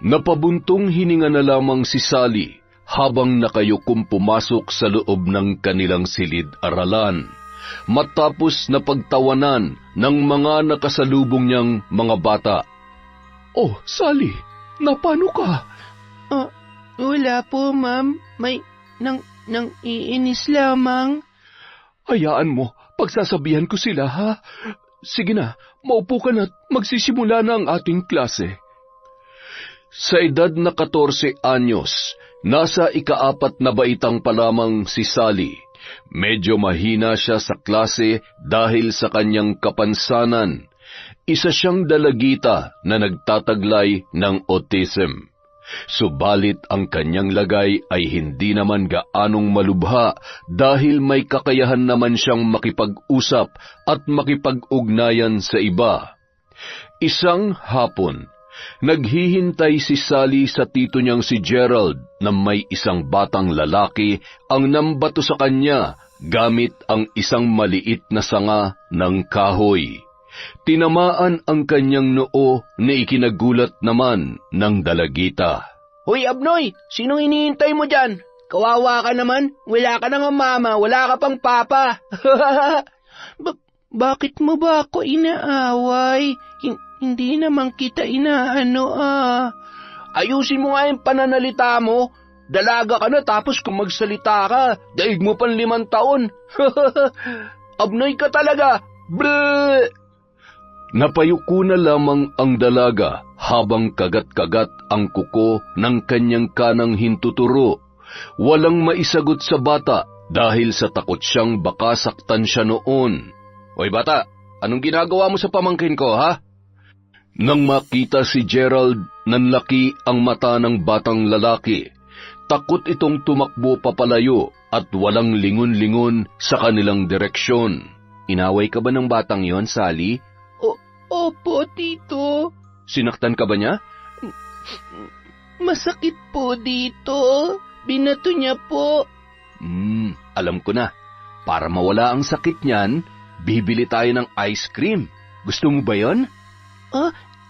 Napabuntong hininga na lamang si Sally habang nakayukom pumasok sa loob ng kanilang silid-aralan, matapos na pagtawanan ng mga nakasalubong niyang mga bata. "Oh, Sally, napano ka?" Wala po, ma'am. May nang iinis lamang. "Hayaan mo, pagsasabihan ko sila, ha? Sige na, maupo ka na at magsisimula na ang ating klase." Sa edad na 14 anyos, nasa ika-4 na baitang pa lamang si Sally. Medyo mahina siya sa klase dahil sa kanyang kapansanan. Isa siyang dalagita na nagtataglay ng autism. Subalit ang kanyang lagay ay hindi naman gaanong malubha dahil may kakayahan naman siyang makipag-usap at makipag-ugnayan sa iba. Isang hapon, naghihintay si Sally sa tito niyang si Gerald na may isang batang lalaki ang nambato sa kanya gamit ang isang maliit na sanga ng kahoy. Tinamaan ang kanyang noo na ikinagulat naman ng dalagita. Hoy, Abnoy! Sinong hinihintay mo dyan? Kawawa ka naman. Wala ka nang mama, wala ka pang papa. Bakit mo ba ako inaaway? Hindi naman kita inaano. Ayusin mo nga yung pananalita mo. Dalaga ka na tapos kung magsalita ka, daig mo pang 5 taon. Abnoy ka talaga. Bleh! Napayuko na lamang ang dalaga habang kagat-kagat ang kuko ng kanyang kanang hintuturo. Walang maisagot sa bata dahil sa takot siyang baka saktan siya noon. "Hoy bata, anong ginagawa mo sa pamangkin ko, ha?" Nang makita si Gerald, nanlaki ang mata ng batang lalaki. Takot itong tumakbo papalayo at walang lingon-lingon sa kanilang direksyon. "Inaway ka ba ng batang yon, Sally?" Opo, tito. "Sinaktan ka ba niya?" Masakit po dito. Binato niya po. Alam ko na. Para mawala ang sakit niyan, bibili tayo ng ice cream. Gusto mo ba yon?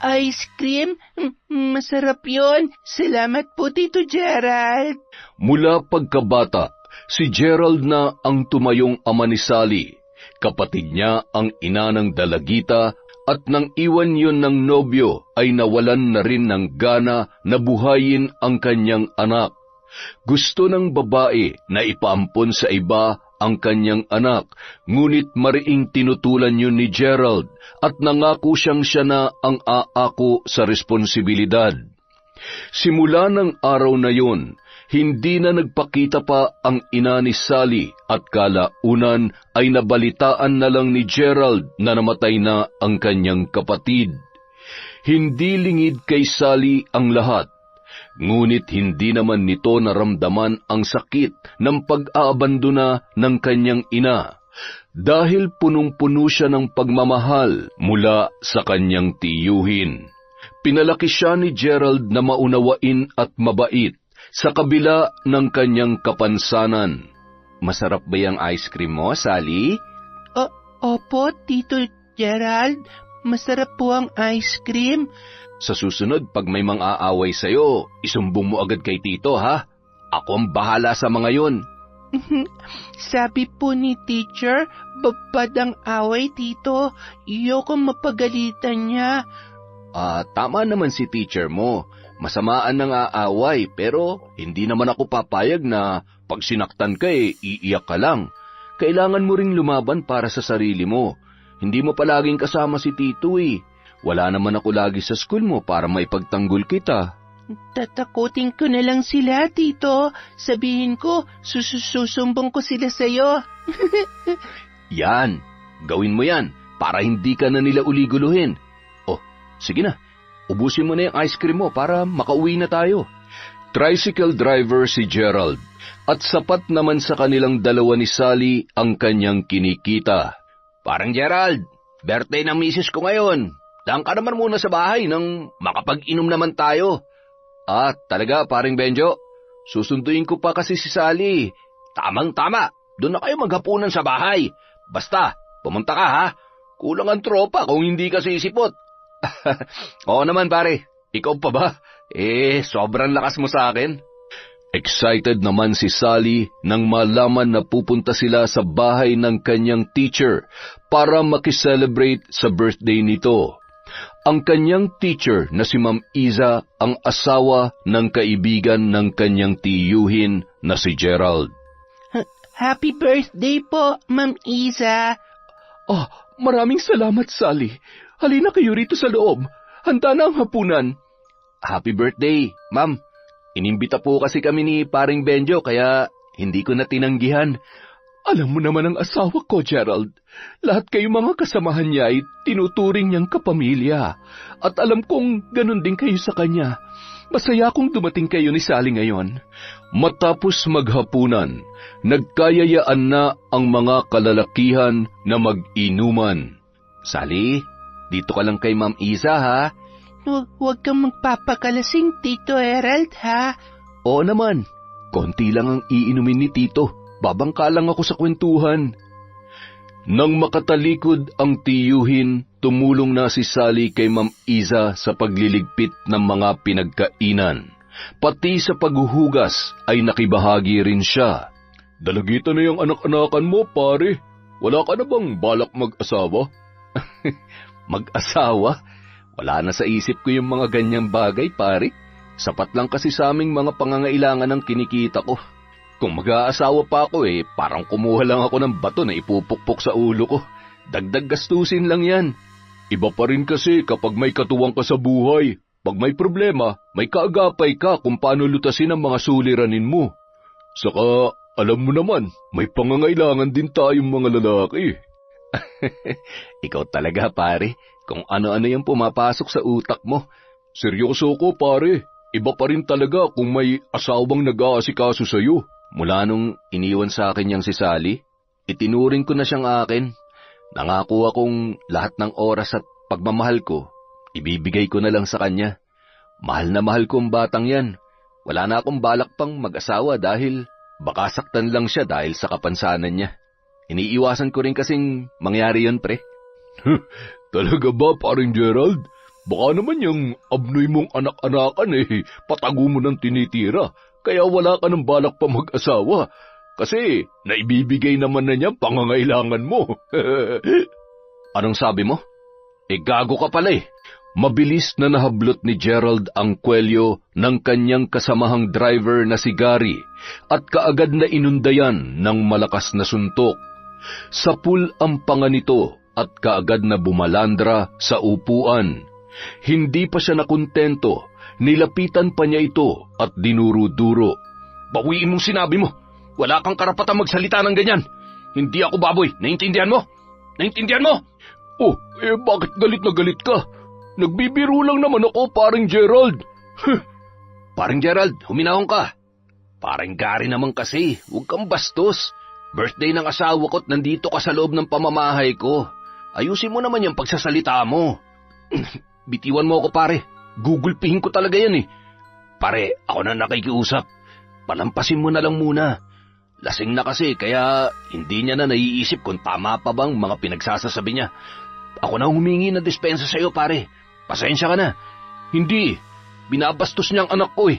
Ice cream? Masarap yon. Salamat po, Tito Gerald. Mula pagkabata, si Gerald na ang tumayong ama ni Sally. Kapatid niya ang ina ng dalagita at nang iwan yun ng nobyo ay nawalan na rin ng gana na buhayin ang kanyang anak. Gusto ng babae na ipaampon sa iba ang kanyang anak, ngunit mariing tinutulan yun ni Gerald at nangako siyang siya na ang aako sa responsibilidad. Simula ng araw na yun, hindi na nagpakita pa ang ina ni Sally at kalaunan ay nabalitaan na lang ni Gerald na namatay na ang kanyang kapatid. Hindi lingid kay Sally ang lahat, ngunit hindi naman nito naramdaman ang sakit ng pag-aabandona ng kanyang ina dahil punong-puno siya ng pagmamahal mula sa kanyang tiyuhin. Pinalaki siya ni Gerald na maunawain at mabait sa kabila ng kanyang kapansanan. Masarap ba yung ice cream mo, Sally? Opo, Tito Gerald. Masarap po ang ice cream. Sa susunod, pag may mang-aaway sa'yo, isumbong mo agad kay Tito, ha? Ako ang bahala sa mga yun. Sabi po ni teacher, babad ang away, Tito. Iyoko mapagalitan niya. Tama naman si teacher mo. Masamaan ng aaway, pero hindi naman ako papayag na pag sinaktan ka iiyak ka lang. Kailangan mo ring lumaban para sa sarili mo. Hindi mo palaging kasama si Tito Wala naman ako lagi sa school mo para maipagtanggol kita. Tatakutin ko na lang sila, Tito. Sabihin ko, susumbong ko sila sa'yo. Yan, gawin mo yan para hindi ka na nila uliguluhin. Sige na. Ubusin mo na yung ice cream mo para makauwi na tayo. Tricycle driver si Gerald at sapat naman sa kanilang dalawa ni Sally ang kanyang kinikita. Parang Gerald, birthday ng misis ko ngayon. Daan ka naman muna sa bahay nang makapag-inom naman tayo. Talaga paring Benjo? Susunduin ko pa kasi si Sally. Tamang-tama, doon na kayo maghapunan sa bahay. Basta, pumunta ka ha. Kulang ang tropa kung hindi ka sisipot. Oo naman pare, Ikaw pa ba? Sobrang lakas mo sa akin. Excited naman si Sally nang malaman na pupunta sila sa bahay ng kanyang teacher para makiselebrate sa birthday nito. Ang kanyang teacher na si Ma'am Iza ang asawa ng kaibigan ng kanyang tiyuhin na si Gerald. Happy birthday po, Ma'am Iza. Maraming salamat, Sally. Halina kayo rito sa loob. Handa na ang hapunan. Happy birthday, Ma'am. Inimbita po kasi kami ni Paring Benjo kaya hindi ko na tinanggihan. Alam mo naman ang asawa ko, Gerald. Lahat kayo mga kasamahan niya ay tinuturing niyang kapamilya. At alam kong ganun din kayo sa kanya. Masaya kong dumating kayo ni Sally ngayon. Matapos maghapunan, nagkayayaan na ang mga kalalakihan na mag-inuman. Sally, dito ka lang kay Ma'am Iza, ha? Huwag kang magpapakalasing, Tito Gerald, ha? Oo naman. Konti lang ang iinumin ni Tito. Babangka lang ako sa kwentuhan. Nang makatalikod ang tiyuhin, tumulong na si Sally kay Ma'am Iza sa pagliligpit ng mga pinagkainan. Pati sa paghuhugas ay nakibahagi rin siya. Dalagita na yung anak-anakan mo, pare. Wala ka na bang balak mag-asawa? Mag-asawa? Wala na sa isip ko yung mga ganyang bagay, pare. Sapat lang kasi sa aming mga pangangailangan ng kinikita ko. Kung mag-aasawa pa ako parang kumuha lang ako ng bato na ipupukpok sa ulo ko. Dagdag gastusin lang yan. Iba pa rin kasi kapag may katuwang ka sa buhay. Pag may problema, may kaagapay ka kung paano lutasin ang mga suliranin mo. Saka, alam mo naman, may pangangailangan din tayong mga lalaki. Ikaw talaga, pare. Kung ano-ano yung pumapasok sa utak mo. Seryoso ko, pare. Iba pa rin talaga kung may asawang nag-aasikaso sa'yo. Mula nung iniwan sa akin niyang si Sally, itinuring ko na siyang akin. Nangako akong lahat ng oras at pagmamahal ko, ibibigay ko na lang sa kanya. Mahal na mahal ko ang batang yan. Wala na akong balak pang mag-asawa dahil baka saktan lang siya dahil sa kapansanan niya. Iniiwasan ko rin kasing mangyari yun, pre. Talaga ba, paring Gerald? Baka naman yung abnoy mong anak-anakan patago mo ng tinitira, kaya wala ka ng balak pa mag-asawa. Kasi naibibigay naman na niya pangangailangan mo. Anong sabi mo? Gago ka pala Mabilis na nahablot ni Gerald ang kwelyo ng kanyang kasamahang driver na si Gary at kaagad na inundayan ng malakas na suntok. Sapul ang panga nito at kaagad na bumalandra sa upuan. Hindi pa siya nakontento, nilapitan pa niya ito at dinuro-duro. Bawiin mong sinabi mo. Wala kang karapatang magsalita ng ganyan. Hindi ako baboy. Naintindihan mo? Naintindihan mo? Bakit galit na galit ka? Nagbibiro lang naman ako, paring Gerald. Paring Gerald, huminahon ka. Paring Gary naman kasi, huwag kang bastos. Birthday ng asawa ko't nandito ka sa loob ng pamamahay ko. Ayusin mo naman yung pagsasalita mo. Bitiwan mo ako, pare. Gugulpihin ko talaga yan Pare, ako na nakikiusap. Palampasin mo na lang muna. Lasing na kasi kaya hindi niya na naiisip kung tama pa bang mga pinagsasasabi niya. Ako na humingi ng dispensa sa'yo, pare. Pasensya ka na. Hindi. Binabastos niya ang anak ko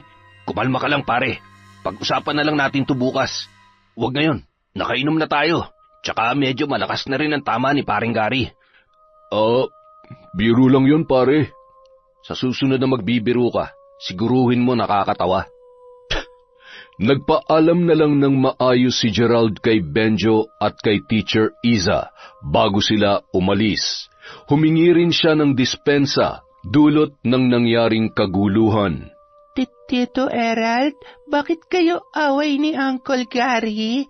Kumalma ka lang, pare. Pag-usapan na lang natin to bukas. Huwag ngayon. Nakainom na tayo. Tsaka medyo malakas na rin ang tama ni paring Gary. Biro lang yun, pare. Sa susunod na magbibiro ka, siguruhin mo nakakatawa. Nagpaalam na lang ng maayos si Gerald kay Benjo at kay Teacher Iza bago sila umalis. Humingi rin siya ng dispensa dulot ng nangyaring kaguluhan. Tito Gerald, bakit kayo away ni Uncle Gary?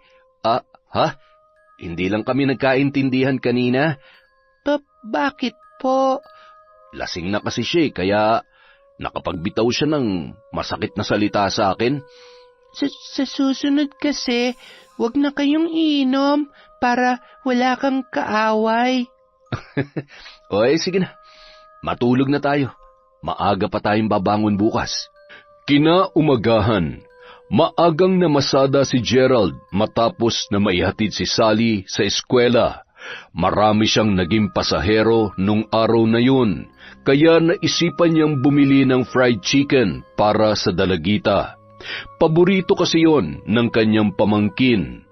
Hindi lang kami nagkaintindihan kanina. Bakit po? Lasing na kasi siya kaya nakapagbitaw siya ng masakit na salita sa akin. Sa susunod kasi, wag na kayong iinom para wala kang kaaway. Sige na. Matulog na tayo. Maaga pa tayong babangon bukas. Kinaumagahan, maagang namasada si Gerald matapos na maihatid si Sally sa eskwela. Marami siyang naging pasahero nung araw na yun, kaya naisipan niyang bumili ng fried chicken para sa dalagita. Paborito kasi yon ng kanyang pamangkin.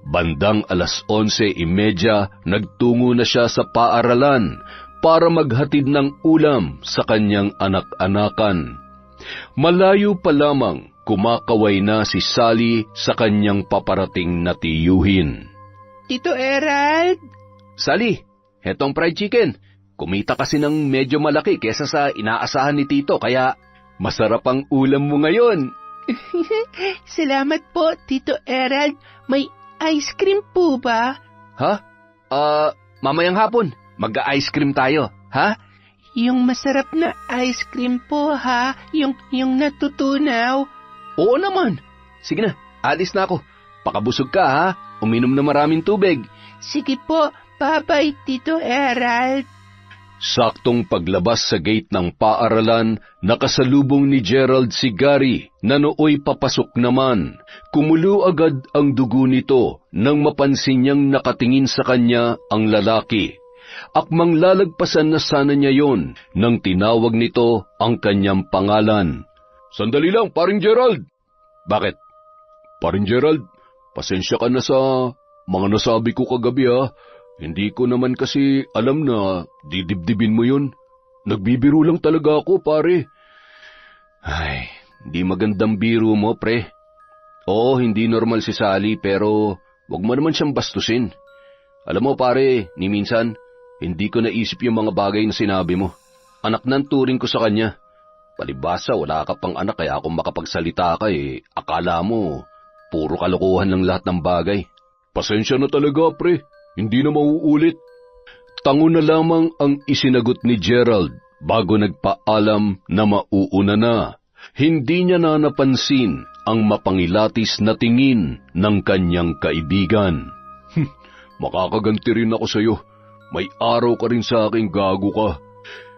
Bandang 11:30, nagtungo na siya sa paaralan para maghatid ng ulam sa kanyang anak-anakan. Malayo pa lamang, kumakaway na si Sally sa kanyang paparating na tiyuhin. Tito Erald? Sally, hetong fried chicken. Kumita kasi ng medyo malaki kesa sa inaasahan ni Tito, kaya masarap ang ulam mo ngayon. Salamat po, Tito Erald. May ice cream po ba? Ha? Mamayang hapon, mag-ice cream tayo, ha? Yung masarap na ice cream po, ha? Yung natutunaw. Oo naman. Sige na, alis na ako. Pakabusog ka, ha? Uminom na maraming tubig. Sige po, bye-bye, Tito Erald. Saktong paglabas sa gate ng paaralan, nakasalubong ni Gerald si Gary na nooy papasok naman. Kumulo agad ang dugo nito nang mapansin niyang nakatingin sa kanya ang lalaki. Akmang lalagpasan na sana niya yon nang tinawag nito ang kanyang pangalan. Sandali lang, paring Gerald. Bakit? Paring Gerald, pasensya ka na sa mga nasabi ko kagabi, ha. Hindi ko naman kasi alam na didibdibin mo yun. Nagbibiro lang talaga ako, pare. Ay, hindi magandang biro mo, pre. Oo, hindi normal si Sally, pero wag mo naman siyang bastusin. Alam mo, pare, ni minsan, hindi ko naisip yung mga bagay na sinabi mo. Anak ng turing ko sa kanya. Palibasa, wala ka pang anak, kaya kung makapagsalita ka, akala mo, puro kalokohan lang lahat ng bagay. Pasensya na talaga, pre. Hindi na mauulit. Tango na lamang ang isinagot ni Gerald bago nagpaalam na mauuna na. Hindi niya na napansin ang mapangilatis na tingin ng kanyang kaibigan. Makakaganti rin ako sa iyo. May araw ka rin sa aking gago ka.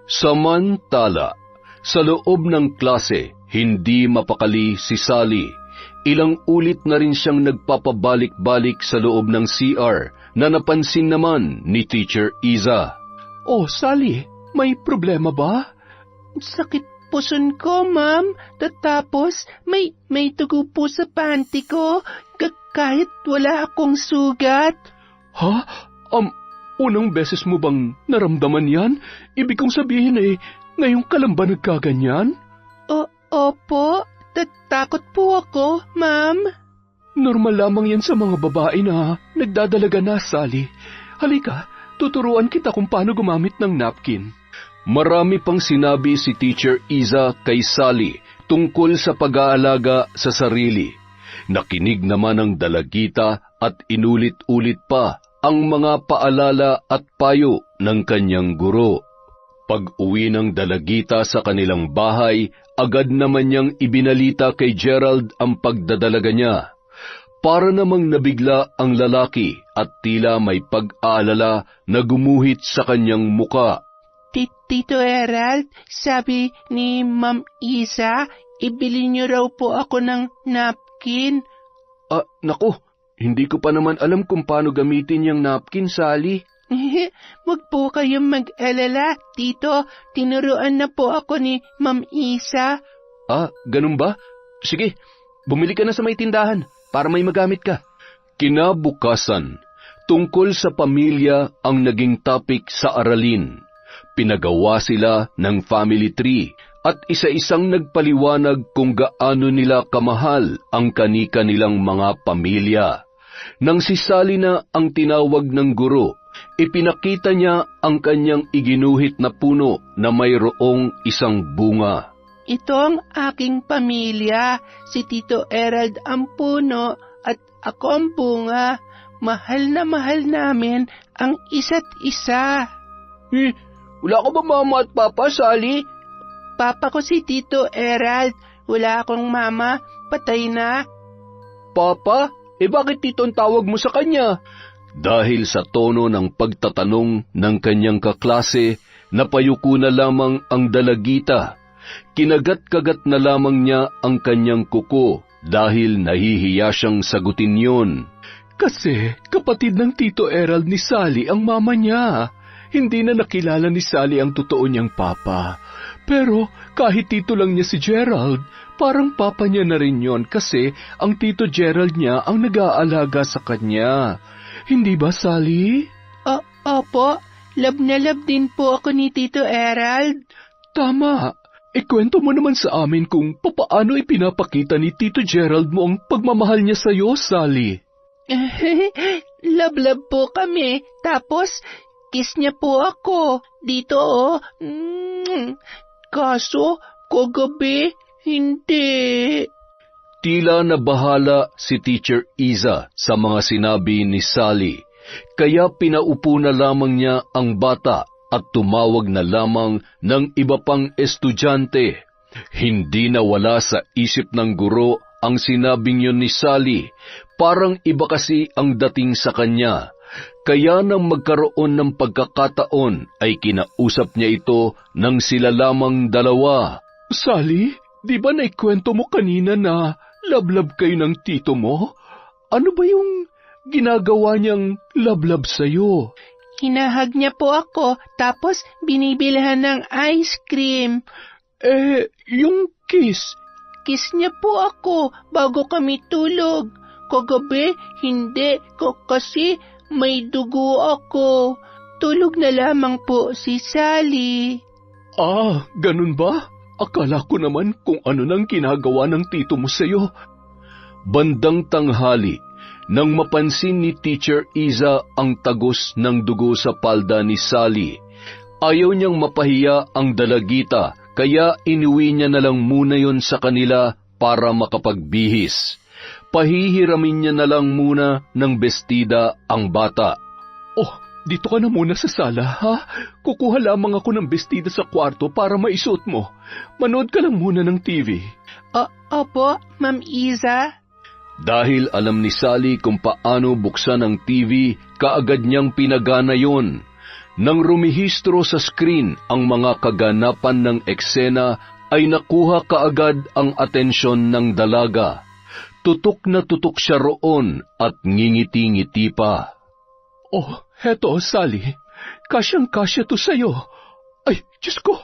Samantala, sa loob ng klase, hindi mapakali si Sally. Ilang ulit na rin siyang nagpapabalik-balik sa loob ng CR na napansin naman ni Teacher Iza. Oh, Sally, may problema ba? Sakit puson ko, ma'am. Tapos, may dugo po sa panty ko. Kahit wala akong sugat. Ha? Unang beses mo bang naramdaman yan? Ibig kong sabihin ngayon ka lang ba nagkaganyan? Opo. Takot po ako, ma'am. Normal lamang yan sa mga babae na nagdadalaga na, Sally. Halika, tuturuan kita kung paano gumamit ng napkin. Marami pang sinabi si Teacher Iza kay Sally tungkol sa pag-aalaga sa sarili. Nakinig naman ang dalagita at inulit-ulit pa ang mga paalala at payo ng kanyang guro. Pag-uwi ng dalagita sa kanilang bahay, agad naman niyang ibinalita kay Gerald ang pagdadalaga niya. Para namang nabigla ang lalaki at tila may pag-aalala na gumuhit sa kanyang muka. Tito Erald, sabi ni Ma'am Isa, ibili niyo raw po ako ng napkin. Naku, hindi ko pa naman alam kung paano gamitin yung napkin, Sally. Huwag po kayong mag-alala, Tito. Tinuruan na po ako ni Ma'am Isa. Ganun ba? Sige, bumili ka na sa may tindahan para may magamit ka. Kinabukasan, tungkol sa pamilya ang naging topic sa aralin. Pinagawa sila ng family tree at isa-isang nagpaliwanag kung gaano nila kamahal ang kani-kanilang mga pamilya. Nang si Sally na ang tinawag ng guro, ipinakita niya ang kanyang iginuhit na puno na mayroong isang bunga. Ito ang aking pamilya, si Tito Erald ang puno at ako ang bunga. Mahal na mahal namin ang isa't isa. Wala ka ba mama at papa, Sally? Papa ko si Tito Erald. Wala akong mama, patay na. Papa? Bakit Tito ang tawag mo sa kanya? Dahil sa tono ng pagtatanong ng kanyang kaklase, napayuko na lamang ang dalagita. Kinagat-kagat na lamang niya ang kanyang kuko dahil nahihiya siyang sagutin yon. Kasi kapatid ng Tito Erald ni Sally ang mama niya. Hindi na nakilala ni Sally ang totoo niyang papa. Pero kahit tito lang niya si Gerald, parang papa niya na rin yon kasi ang Tito Gerald niya ang nag-aalaga sa kanya. Hindi ba, Sally? Opo, love na love din po ako ni Tito Erald. Tama. Ikwento mo naman sa amin kung papaano ipinapakita ni Tito Gerald mo ang pagmamahal niya sa'yo, Sally. Love po kami. Tapos, kiss niya po ako. Dito, oh. Kaso, kagabi, hindi. Tila nabahala si Teacher Iza sa mga sinabi ni Sally. Kaya pinaupo na lamang niya ang bata at tumawag na lamang ng iba pang estudyante. Hindi nawala sa isip ng guro ang sinabing yun ni Sally. Parang iba kasi ang dating sa kanya. Kaya nang magkaroon ng pagkakataon ay kinausap niya ito ng sila lamang dalawa. Sally, di ba naikwento mo kanina na love-love kayo ng tito mo? Ano ba yung ginagawa niyang love-love sa'yo? Hinahag niya po ako, tapos binibilhan ng ice cream. Yung kiss? Kiss niya po ako bago kami tulog. Kagabi, hindi ko kasi may dugo ako. Tulog na lamang po si Sally. Ganun ba? Akala ko naman kung ano nang ginagawa ng tito mo sa'yo. Bandang tanghali, nang mapansin ni Teacher Iza ang tagos ng dugo sa palda ni Sally, ayaw niyang mapahiya ang dalagita, kaya inuwi niya na lang muna yon sa kanila para makapagbihis. Pahihiramin niya na lang muna ng bestida ang bata. Dito ka na muna sa sala, ha? Kukuha lamang ako ng bestida sa kwarto para maisuot mo. Manood ka lang muna ng TV. Opo, Ma'am Iza. Dahil alam ni Sally kung paano buksan ang TV, kaagad niyang pinagana yon. Nang rumihistro sa screen ang mga kaganapan ng eksena, ay nakuha kaagad ang atensyon ng dalaga. Tutok na tutok siya roon at ngingiti-ngiti pa. Heto, Sally. Kasyang-kasya to sa'yo. Ay, Diyos ko,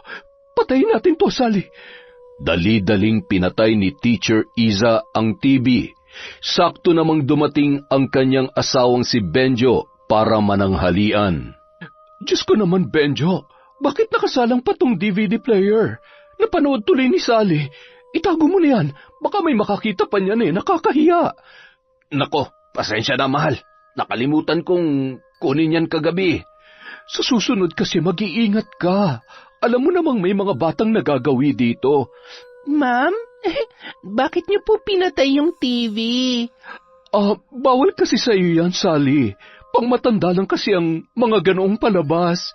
patayin natin to, Sally. Dali-daling pinatay ni Teacher Iza ang TV. Sakto namang dumating ang kanyang asawang si Benjo para mananghalian. Diyos ko naman, Benjo, bakit nakasalang pa tong DVD player? Napanood tuloy ni Sally. Itago mo na yan. Baka may makakita pa niyan nakakahiya. Nako, pasensya na, mahal. Nakalimutan kong kunin yan kagabi. Sa susunod kasi mag-iingat ka. Alam mo namang may mga batang nagagawi dito. Ma'am, bakit niyo po pinatay yung TV? Bawal kasi sa iyo yan, Sally. Pangmatanda lang kasi ang mga ganoong palabas.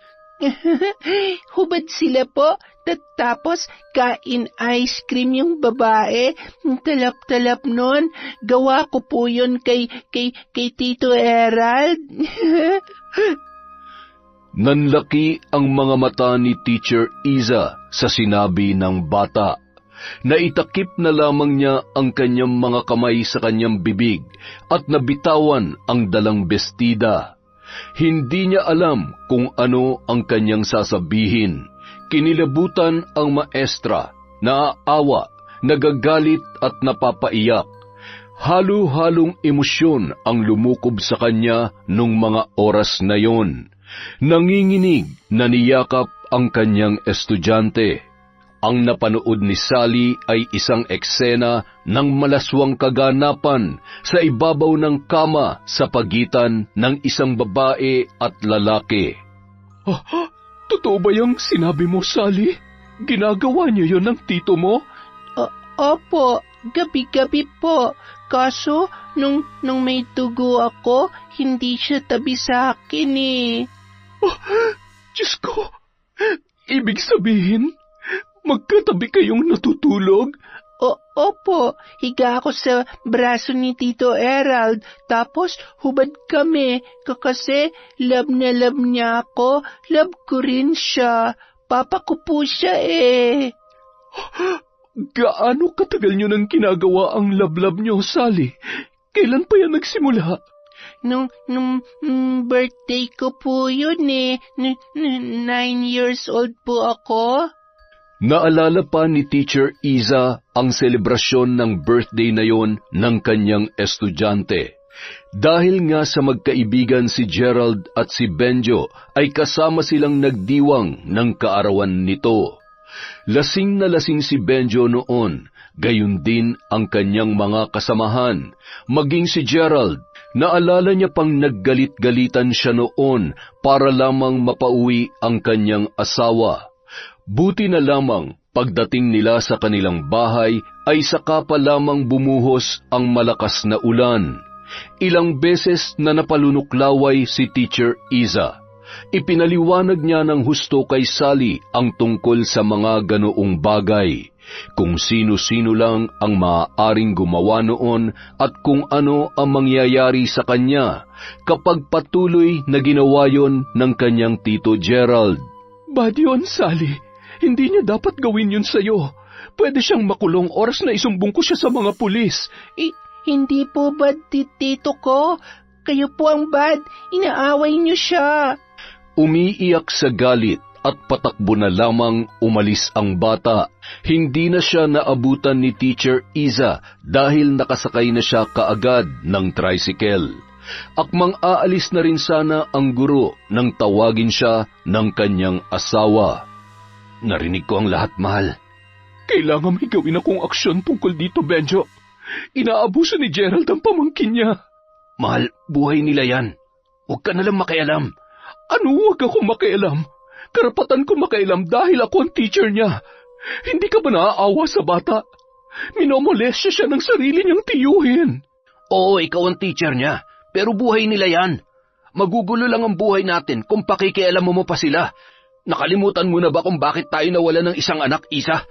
Hubad sila po. Tapos, kain ice cream yung babae. Talap-talap nun. Gawa ko po yun kay Tito Erald. Nanlaki ang mga mata ni Teacher Iza sa sinabi ng bata. Naitakip na lamang niya ang kanyang mga kamay sa kanyang bibig at nabitawan ang dalang bestida. Hindi niya alam kung ano ang kanyang sasabihin. Kinilabutan ang maestra, naaawa, nagagalit at napapaiyak. Halo-halong emosyon ang lumukob sa kanya nung mga oras na yon. Nanginginig na niyakap ang kanyang estudyante. Ang napanood ni Sally ay isang eksena ng malaswang kaganapan sa ibabaw ng kama sa pagitan ng isang babae at lalaki. Totoo ba yung sinabi mo, Sally? Ginagawa niyo yon ng tito mo? Opo, gabi-gabi po. Kaso, nung may dugo ako, hindi siya tabi sa akin Diyos ko! Ibig sabihin, magkatabi kayong natutulog? Opo, higa ako sa braso ni Tito Erald, tapos hubad kami, kasi love na love niya ako, love ko rin siya, papa ko po siya Gaano katagal nyo nang ginagawa ang love-love nyo, Sally? Kailan pa yan nagsimula? Nung birthday ko po yun eh. 9 years old po ako. Naalala pa ni Teacher Iza ang selebrasyon ng birthday na yon ng kanyang estudyante. Dahil nga sa magkaibigan si Gerald at si Benjo ay kasama silang nagdiwang ng kaarawan nito. Lasing na lasing si Benjo noon, gayon din ang kanyang mga kasamahan, maging si Gerald. Naalala niya pang naggalit-galitan siya noon para lamang mapauwi ang kanyang asawa. Buti na lamang pagdating nila sa kanilang bahay ay saka pa lamang bumuhos ang malakas na ulan. Ilang beses na napalunuklaway si Teacher Iza. Ipinaliwanag niya ng husto kay Sally ang tungkol sa mga ganoong bagay, kung sino-sino lang ang maaaring gumawa noon at kung ano ang mangyayari sa kanya kapag patuloy na ginawa yon ng kanyang Tito Gerald. Bad yun, Sally. Hindi niya dapat gawin yun sa'yo. Pwede siyang makulong oras na isumbong ko siya sa mga pulis. Hindi po bad, tito ko. Kayo po ang bad. Inaaway niyo siya. Umiiyak sa galit at patakbo na lamang umalis ang bata. Hindi na siya naabutan ni Teacher Iza dahil nakasakay na siya kaagad ng tricycle. Akmang aalis na rin sana ang guro nang tawagin siya ng kanyang asawa. Narinig ko ang lahat, mahal. Kailangan may gawin akong aksyon tungkol dito, Benjo. Inaabuso ni Gerald ang pamangkin niya. Mahal, buhay nila yan. Huwag ka nalang makialam. Ano huwag ako makialam? Karapatan ko makialam dahil ako ang teacher niya. Hindi ka ba naaawa sa bata? Minomolestya siya ng sarili niyang tiyuhin. Oo, ikaw ang teacher niya. Pero buhay nila yan. Magugulo lang ang buhay natin kung pakikialam mo pa sila. Nakalimutan mo na ba kung bakit tayo nawala ng isang anak, Isa?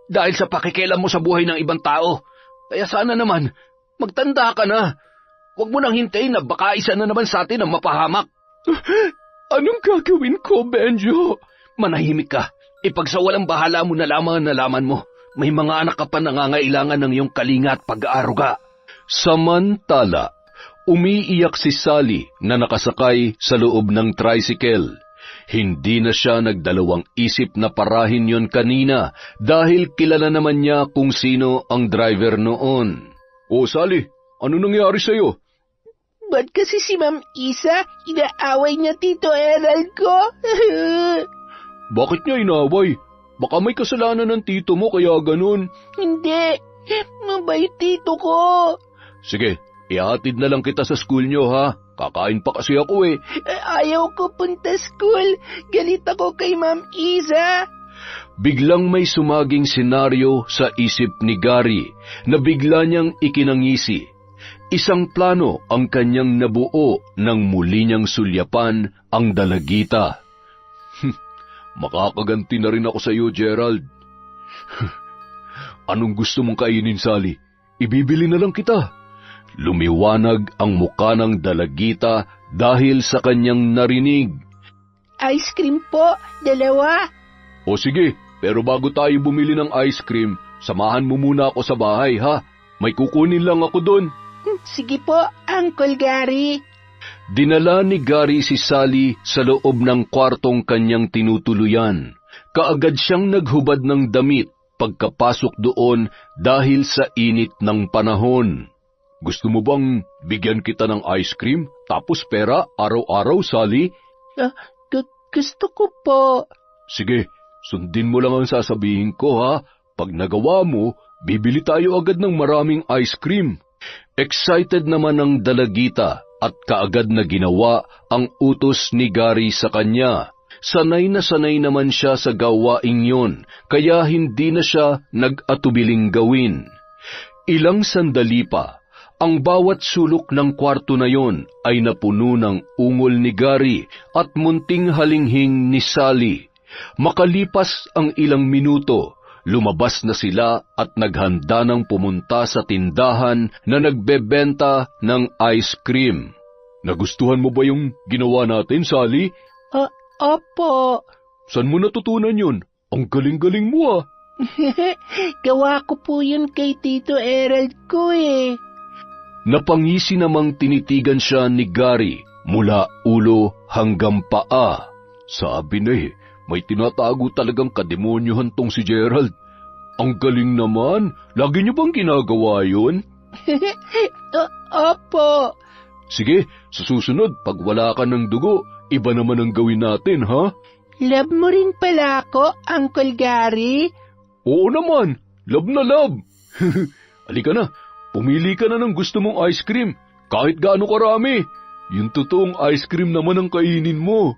Dahil sa pakikialam mo sa buhay ng ibang tao. Kaya sana naman, magtanda ka na. Huwag mo nang hintayin na baka isa na naman sa atin ang mapahamak. Anong gagawin ko, Benjo? Manahimik ka. Ipagsawalang bahala mo na lamang ang nalaman mo. May mga anak ka pa nangangailangan ng iyong kalinga at pag-aaruga. Samantala, umiiyak si Sally na nakasakay sa loob ng tricycle. Hindi na siya nagdalawang isip na parahin yon kanina dahil kilala naman niya kung sino ang driver noon. O Sally, ano nangyari sa'yo? Ba't kasi si Ma'am Isa, inaaway niya Tito Errol ko? Bakit niya inaaway? Baka may kasalanan ng tito mo kaya ganun. Hindi, mabait tito ko. Sige, ihatid na lang kita sa school niyo ha. Kakain pa kasi ako eh. Ayaw ko punta school. Galit ako kay Ma'am Isa. Biglang may sumaging senaryo sa isip ni Gary na bigla niyang ikinangisi. Isang plano ang kanyang nabuo nang muli niyang sulyapan ang dalagita. Makakaganti na rin ako sa iyo, Gerald. Anong gusto mong kainin, Sally? Ibibili na lang kita. Lumiwanag ang muka ng dalagita dahil sa kanyang narinig. Ice cream po, 2. O sige, pero bago tayo bumili ng ice cream, samahan mo muna ako sa bahay, ha? May kukunin lang ako doon. Sige po, Uncle Gary. Dinala ni Gary si Sally sa loob ng kwartong kanyang tinutuluyan. Kaagad siyang naghubad ng damit pagkapasok doon dahil sa init ng panahon. Gusto mo bang bigyan kita ng ice cream tapos pera araw-araw, Sally? Gusto ko po. Sige, sundin mo lang ang sasabihin ko ha. Pag nagawa mo, bibili tayo agad ng maraming ice cream. Excited naman ang dalagita at kaagad na ginawa ang utos ni Gary sa kanya. Sanay na sanay naman siya sa gawaing yon, kaya hindi na siya nag-atubiling gawin. Ilang sandali pa, ang bawat sulok ng kwarto na yon ay napuno ng ungol ni Gary at munting halinghing ni Sally. Makalipas ang ilang minuto, lumabas na sila at naghanda ng pumunta sa tindahan na nagbebenta ng ice cream. Nagustuhan mo ba yung ginawa natin, Sally? Opo. Saan mo natutunan yun? Ang galing-galing mo ah. Gawa ko po yun kay Tito Errol ko eh. Napangisi namang tinitigan siya ni Gary mula ulo hanggang paa. Sabi na may tinatago talagang kademonyohan tong si Gerald. Ang galing naman, lagi niyo bang ginagawa yun? Opo. Sige, sa susunod, pag wala ka ng dugo, iba naman ang gawin natin, ha? Love mo rin pala ako, Uncle Gary? Oo naman, love na love. Halika na, pumili ka na ng gusto mong ice cream, kahit gaano karami. Yung totoong ice cream naman ang kainin mo.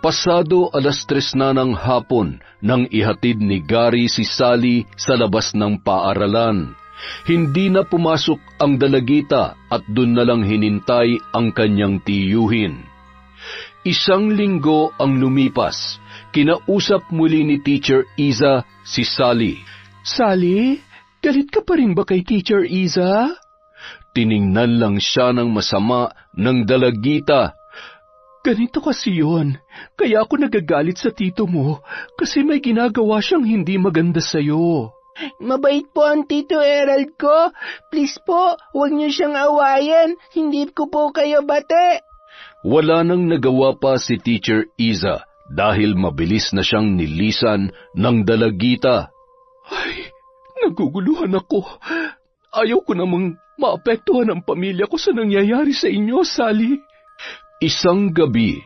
Pasado 3:00 na ng hapon nang ihatid ni Gary si Sally sa labas ng paaralan. Hindi na pumasok ang dalagita at dun na lang hinintay ang kanyang tiyuhin. 1 linggo ang lumipas. Kinausap muli ni Teacher Iza si Sally. Sally, galit ka pa rin ba kay Teacher Iza? Tiningnan lang siya ng masama ng dalagita. Ganito kasi yun. Kaya ako nagagalit sa tito mo kasi may ginagawa siyang hindi maganda sa'yo. Mabait po ang Tito Gerald ko. Please po, huwag niyo siyang awayan. Hindi ko po kayo bate. Wala nang nagawa pa si Teacher Iza dahil mabilis na siyang nilisan ng dalagita. Ay, naguguluhan ako. Ayaw ko namang maapektuhan ang pamilya ko sa nangyayari sa inyo, Sally. Isang gabi,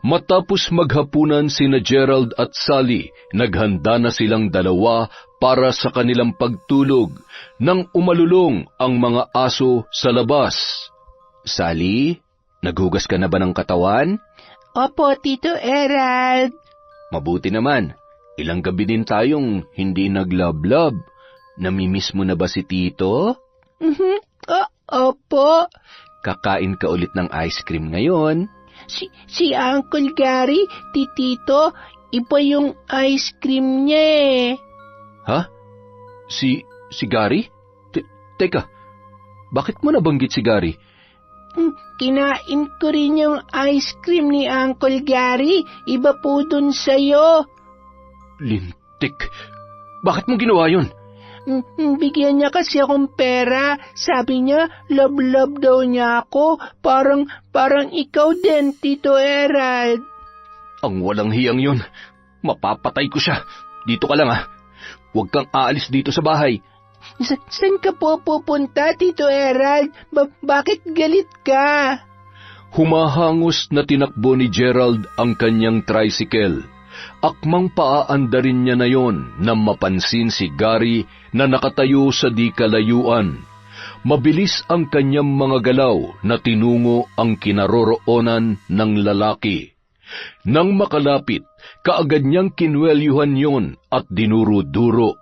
matapos maghapunan sina Gerald at Sally, naghanda na silang dalawa para sa kanilang pagtulog nang umalulong ang mga aso sa labas. Sally, naghugas ka na ba ng katawan? Opo, Tito Gerald. Mabuti naman. Ilang gabi din tayong hindi naglablab. Namimiss mo na ba si Tito? Opo. Kakain ka ulit ng ice cream ngayon. Si Uncle Gary, Tito, iba yung ice cream niya eh. Ha? Si Gary? Teka, bakit mo nabanggit si Gary? Kinain ko rin yung ice cream ni Uncle Gary. Iba po dun sa'yo. Lintik. Bakit mo ginawa yun? Bigyan niya kasi akong pera. Sabi niya, love daw niya ako. Parang ikaw din, Tito Gerald. Ang walang hiyang yun. Mapapatay ko siya. Dito ka lang, ha? Huwag kang aalis dito sa bahay. Saan ka po pupunta, Tito Gerald? Bakit galit ka? Humahangos na tinakbo ni Gerald ang kanyang tricycle. Akmang paaandarin niya na yon nang mapansin si Gary na nakatayo sa di kalayuan. Mabilis ang kanyang mga galaw na tinungo ang kinaroroonan ng lalaki. Nang makalapit, kaagad niyang kinwelyuhan yon at dinuro-duro.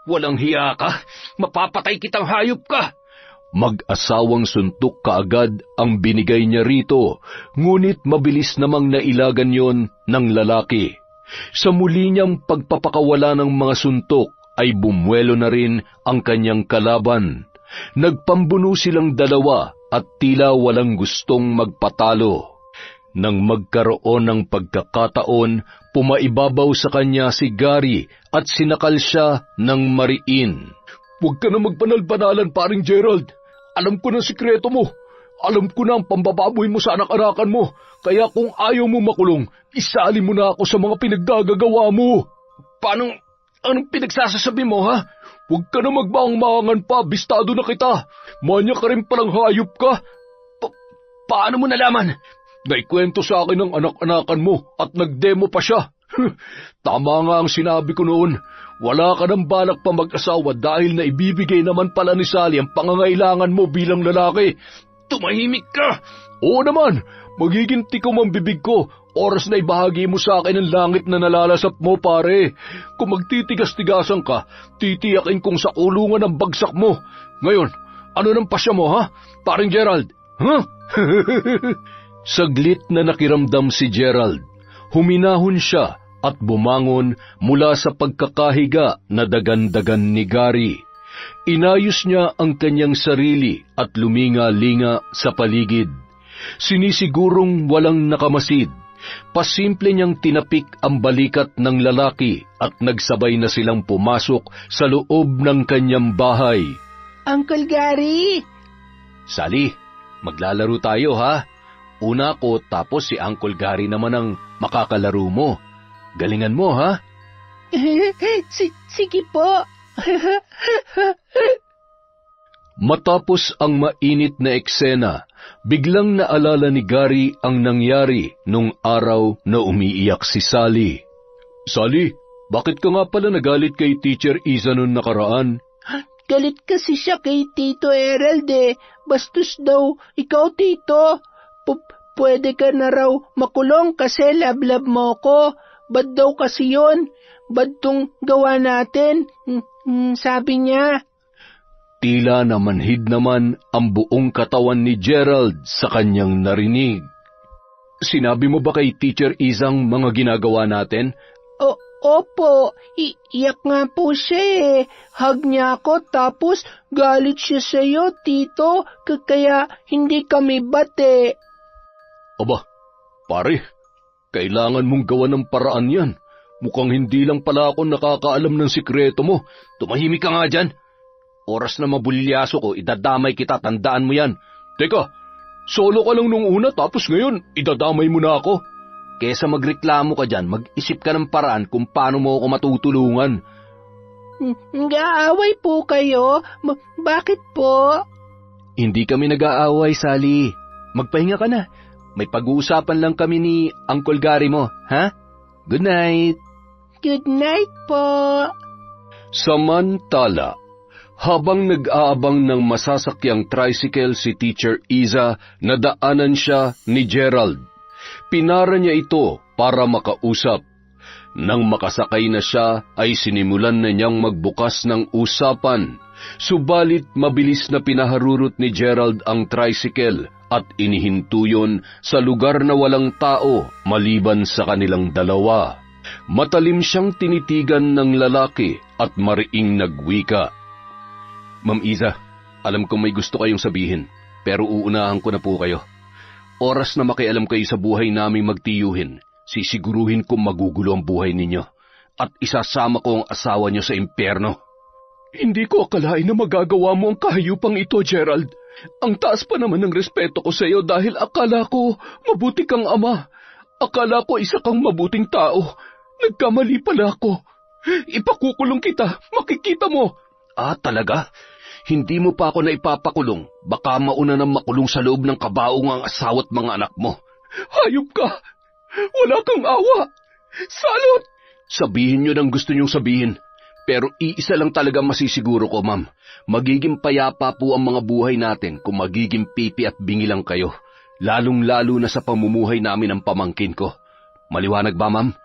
Walang hiya ka? Mapapatay kitang hayop ka! Mag-asawang suntok kaagad ang binigay niya rito, ngunit mabilis namang nailagan yon ng lalaki. Sa muli niyang pagpapakawala ng mga suntok ay bumuelo na rin ang kanyang kalaban. Nagpambuno silang dalawa at tila walang gustong magpatalo. Nang magkaroon ng pagkakataon, pumaibabaw sa kanya si Gary at sinakal siya ng mariin. Huwag ka na magbanal-banalan, paring Gerald. Alam ko na sikreto mo. Alam ko na ang pambababoy mo sa anak-anakan mo. Kaya kung ayaw mo makulong, isali mo na ako sa mga pinaggagawa mo. Anong pinagsasasabi mo, ha? Huwag ka na magmaang-maangan pa, bistado na kita. Manya ka rin palang hayop ka. Paano mo nalaman? Naikwento sa akin ng anak-anakan mo at nagdemo pa siya. Tama nga ang sinabi ko noon. Wala ka ng balak pa mag-asawa dahil naibibigay naman pala ni Sally ang pangangailangan mo bilang lalaki. Tumahimik ka! Oo naman, magiging tikom ang bibig ko. Oras na ibahagi mo sa akin ang langit na nalalasap mo, pare. Kung magtitigas-tigasan ka, titiyakin kong sa kulungan ang bagsak mo. Ngayon, ano nang pasya mo, ha? Paring Gerald, ha? Saglit na nakiramdam si Gerald. Huminahon siya at bumangon mula sa pagkakahiga na dagan-dagan ni Gary. Inayos niya ang kanyang sarili at luminga-linga sa paligid. Sinisigurong walang nakamasid. Pasimple niyang tinapik ang balikat ng lalaki at nagsabay na silang pumasok sa loob ng kanyang bahay. Uncle Gary, Sally, maglalaro tayo ha. Una ko tapos si Uncle Gary naman ang makakalaro mo. Galingan mo ha. Sige po. Matapos ang mainit na eksena, biglang naalala ni Gary ang nangyari nung araw na umiiyak si Sally. Sally, bakit ka nga pala nagalit kay Teacher Isa noon nakaraan? Galit kasi siya kay Tito Erald Bastos daw, ikaw Tito. Pwede ka na raw makulong kasi lablab mo ko. Bad daw kasi yun. Bad tong gawa natin. Sabi niya. Tila namanhid naman ang buong katawan ni Gerald sa kanyang narinig. Sinabi mo ba kay Teacher Isang mga ginagawa natin? Opo, iyak nga po siya Hug niya ako tapos galit siya sa'yo, Tito, kaya hindi kami bate. Aba, pare, kailangan mong gawa ng paraan yan. Mukhang hindi lang pala ako nakakaalam ng sikreto mo. Tumahimik ka nga dyan. Oras na mabulilyaso ko, idadamay kita, tandaan mo yan. Teka, solo ka lang nung una tapos ngayon, idadamay mo na ako. Kesa magreklamo ka dyan, mag-isip ka ng paraan kung paano mo ako matutulungan. Nag-aaway po kayo? Bakit po? Hindi kami nag-aaway, Sally. Magpahinga ka na. May pag-uusapan lang kami ni Uncle Gary mo, ha? Good night. Good night po. Samantala, habang nag-aabang ng masasakyang tricycle si Teacher Isa, nadaanan siya ni Gerald. Pinara niya ito para makausap. Nang makasakay na siya, ay sinimulan na niyang magbukas ng usapan. Subalit mabilis na pinaharurot ni Gerald ang tricycle at inihinto yun sa lugar na walang tao maliban sa kanilang dalawa. Matalim siyang tinitigan ng lalaki at mariing nagwika. Ma'am Isa, alam kong may gusto kayong sabihin, pero uunahan ko na po kayo. Oras na makialam kayo sa buhay naming magtiyuhin, sisiguruhin kong magugulo ang buhay ninyo at isasama ko ang asawa niyo sa impyerno. Hindi ko akalain na magagawa mo ang kahayupang ito, Gerald. Ang taas pa naman ng respeto ko sa iyo dahil akala ko mabuti kang ama. Akala ko isa kang mabuting tao. Nagkamali pala ako. Ipakukulong kita, makikita mo. Ah, talaga? Hindi mo pa ako na ipapakulong. Baka mauna nang makulong sa loob ng kabaong ang asawa at mga anak mo. Hayop ka! Wala kang awa! Salot! Sabihin niyo ng gusto niyong sabihin. Pero iisa lang talaga masisiguro ko, ma'am. Magiging payapa po ang mga buhay natin kung magiging pipi at bingi lang kayo. Lalong-lalo na sa pamumuhay namin ng pamangkin ko. Maliwanag ba, ma'am?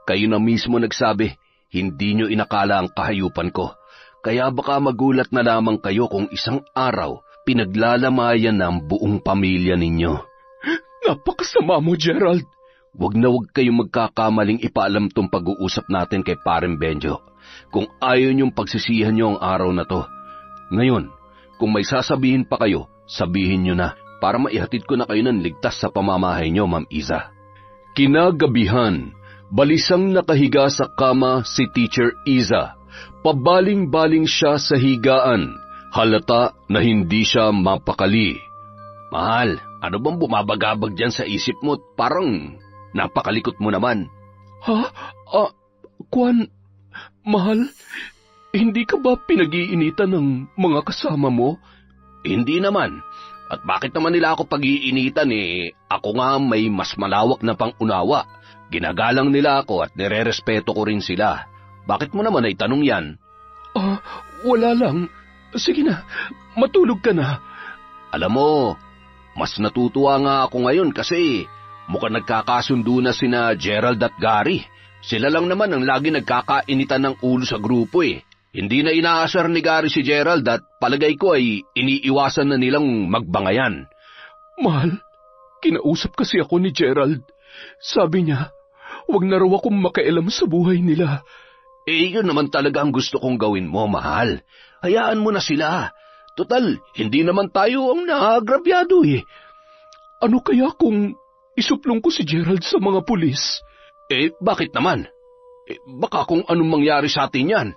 Kayo na mismo nagsabi, hindi niyo inakala ang kahayupan ko. Kaya baka magulat na lamang kayo kung isang araw pinaglalamayan na ang buong pamilya ninyo. Napakasama mo, Gerald. Huwag na huwag kayong magkakamaling ipaalam tong pag-uusap natin kay Pareng Benjo. Kung ayaw niyong pagsisihan niyo ang araw na to. Ngayon, kung may sasabihin pa kayo, sabihin niyo na para maihatid ko na kayo ng ligtas sa pamamahay niyo, Ma'am Isa. Kinagabihan, balisang nakahiga sa kama si Teacher Isa. Pabaling-baling siya sa higaan, halata na hindi siya mapakali. Mahal, ano bang bumabagabag dyan sa isip mo? Parang napakalikot mo naman. Mahal, hindi ka ba pinag-iinitan ng mga kasama mo? Hindi naman. At bakit naman nila ako pag-iinitan ako nga may mas malawak na pangunawa. Ginagalang nila ako at nirerespeto ko rin sila. Bakit mo naman ay tanong yan? Wala lang. Sige na, matulog ka na. Alam mo, mas natutuwa nga ako ngayon kasi mukhang nagkakasundo na sina Gerald at Gary. Sila lang naman ang lagi nagkakainitan ng ulo sa grupo Hindi na inaasar ni Gary si Gerald at palagay ko ay iniiwasan na nilang magbangayan. Mahal, kinausap kasi ako ni Gerald. Sabi niya, wag na raw akong makialam sa buhay nila. Yun naman talaga ang gusto kong gawin mo, mahal. Hayaan mo na sila. Total, hindi naman tayo ang naagrabyado Ano kaya kung isuplong ko si Gerald sa mga pulis? Bakit naman? Baka kung anong mangyari sa atin yan.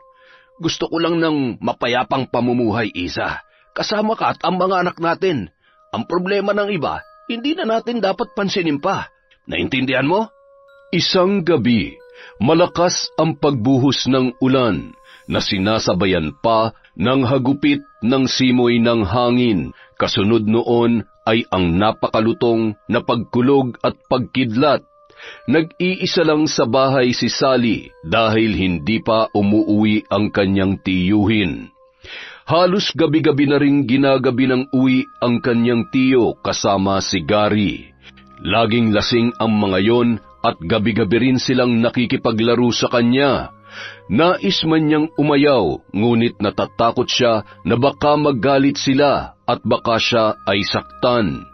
Gusto ko lang ng mapayapang pamumuhay, Isa. kasama ka at ang mga anak natin. Ang problema ng iba, hindi na natin dapat pansinin pa. Naintindihan mo? Isang gabi, malakas ang pagbuhos ng ulan na sinasabayan pa ng hagupit ng simoy ng hangin. Kasunod noon ay ang napakalutong na pagkulog at pagkidlat. Nag-iisa lang sa bahay si Sally dahil hindi pa umuuwi ang kanyang tiyuhin. Halos gabi-gabi na ring ginagabi ng uwi ang kanyang tiyo kasama si Gary. Laging lasing ang mga yon at gabi-gabi rin silang nakikipaglaro sa kanya. Nais man niyang umayaw, ngunit natatakot siya na baka magalit sila at baka siya ay saktan.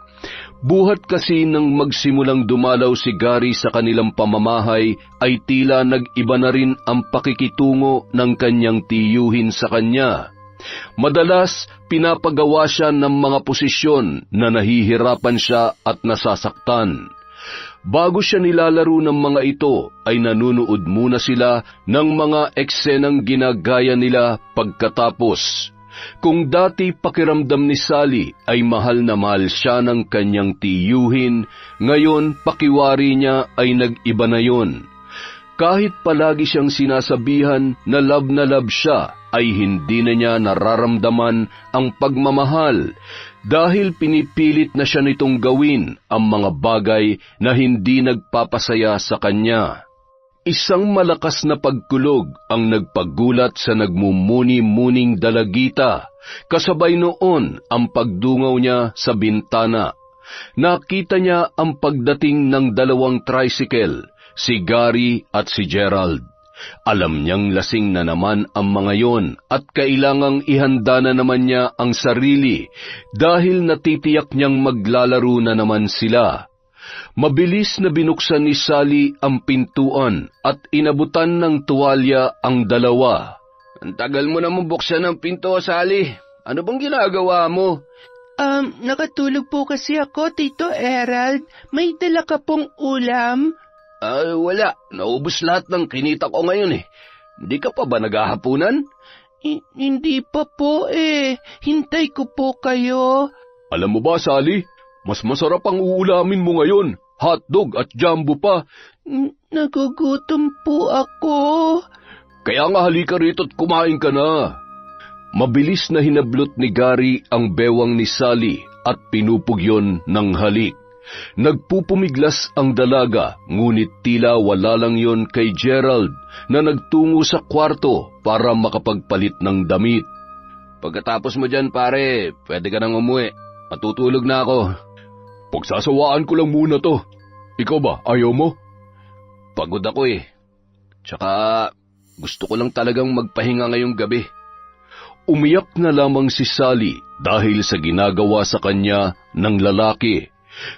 Buhat kasi nang magsimulang dumalaw si Gary sa kanilang pamamahay ay tila nag-iba na rin ang pakikitungo ng kanyang tiyuhin sa kanya. Madalas, pinapagawa siya ng mga posisyon na nahihirapan siya at nasasaktan. Bago siya nilalaro ng mga ito, ay nanunood muna sila ng mga eksenang ginagaya nila pagkatapos. Kung dati pakiramdam ni Sally ay mahal na mahal siya ng kanyang tiyuhin, ngayon pakiwari niya ay nag-iba na yon. Kahit palagi siyang sinasabihan na love siya, ay hindi na niya nararamdaman ang pagmamahal dahil pinipilit na siya nitong gawin ang mga bagay na hindi nagpapasaya sa kanya. Isang malakas na pagkulog ang nagpagulat sa nagmumuni-muning dalagita. Kasabay noon ang pagdungaw niya sa bintana. Nakita niya ang pagdating ng dalawang tricycle, si Gary at si Gerald. Alam niyang lasing na naman ang mga yon at kailangang ihanda na naman niya ang sarili dahil natitiyak niyang maglalaro na naman sila. Mabilis na binuksan ni Sally ang pintuan at inabutan ng tuwalya ang dalawa. Ang tagal mo naman buksan ang pinto, Sally. Ano bang ginagawa mo? Nakatulog po kasi ako, Tito Erald. May dala ka pong ulam? Wala. Naubos lahat ng kinita ko ngayon eh. Hindi ka pa ba naghahapunan? Hindi pa po eh. Hintay ko po kayo. Alam mo ba, Sally? Mas masarap ang uulamin mo ngayon. Hotdog at jumbo pa. Nagugutom po ako. Kaya nga halika rito at kumain ka na. Mabilis na hinablot ni Gary ang bewang ni Sally at pinupugyon ng halik. Nagpupumiglas ang dalaga, ngunit tila wala lang yon kay Gerald na nagtungo sa kwarto para makapagpalit ng damit. Pagkatapos mo dyan, pare, pwede ka nang umuwi. Matutulog na ako. Pagsasawaan ko lang muna to. Ikaw ba, ayaw mo? Pagod ako eh. Tsaka gusto ko lang talagang magpahinga ngayong gabi. Umiyak na lamang si Sally dahil sa ginagawa sa kanya ng lalaki.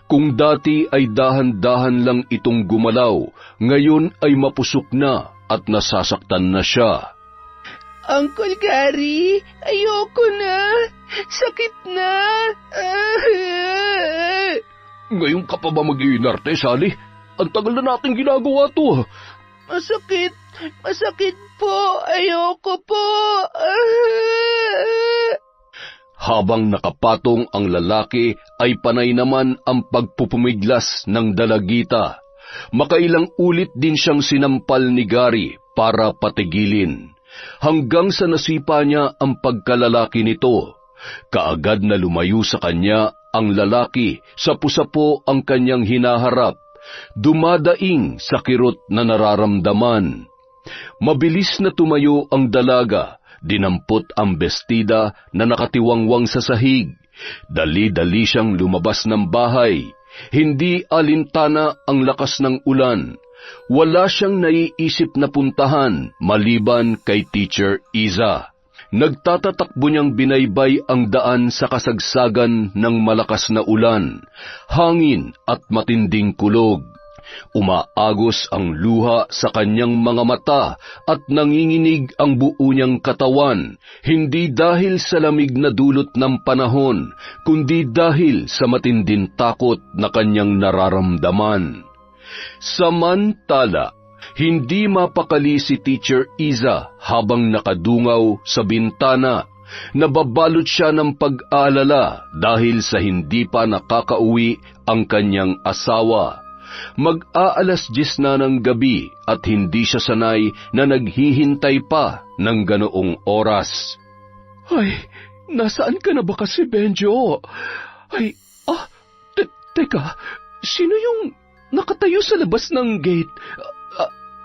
Kung dati ay dahan-dahan lang itong gumalaw, ngayon ay mapusok na at nasasaktan na siya. Uncle Gary, ayoko na. Sakit na. Ngayon ka pa ba mag-iinarte, Sally? Ang tagal na natin ginagawa to. Masakit. Masakit po. Ayoko po. Habang nakapatong ang lalaki ay panay naman ang pagpupumiglas ng dalagita. Makailang ulit din siyang sinampal ni Gary para patigilin. Hanggang sa nasipa niya ang pagkalalaki nito. Kaagad na lumayo sa kanya ang lalaki, sapu-sapo ang kanyang hinaharap. Dumadaing sa kirot na nararamdaman. Mabilis na tumayo ang dalaga. Dinampot ang bestida na nakatiwangwang sa sahig. Dali-dali siyang lumabas ng bahay. Hindi alintana ang lakas ng ulan. Wala siyang naiisip na puntahan maliban kay Teacher Iza. Nagtatatakbo niyang binaybay ang daan sa kasagsagan ng malakas na ulan, hangin at matinding kulog. Umaagos ang luha sa kanyang mga mata at nanginginig ang buo niyang katawan, hindi dahil sa lamig na dulot ng panahon, kundi dahil sa matinding takot na kanyang nararamdaman. Samantala, hindi mapakali si Teacher Iza habang nakadungaw sa bintana. Nababalot siya ng pag-aalala dahil sa hindi pa nakakauwi ang kanyang asawa. Mag-aalas 10 na ng gabi at hindi siya sanay na naghihintay pa ng ganoong oras. Ay, nasaan ka na ba kasi, Benjo? Ay, teka, sino yung nakatayo sa labas ng gate?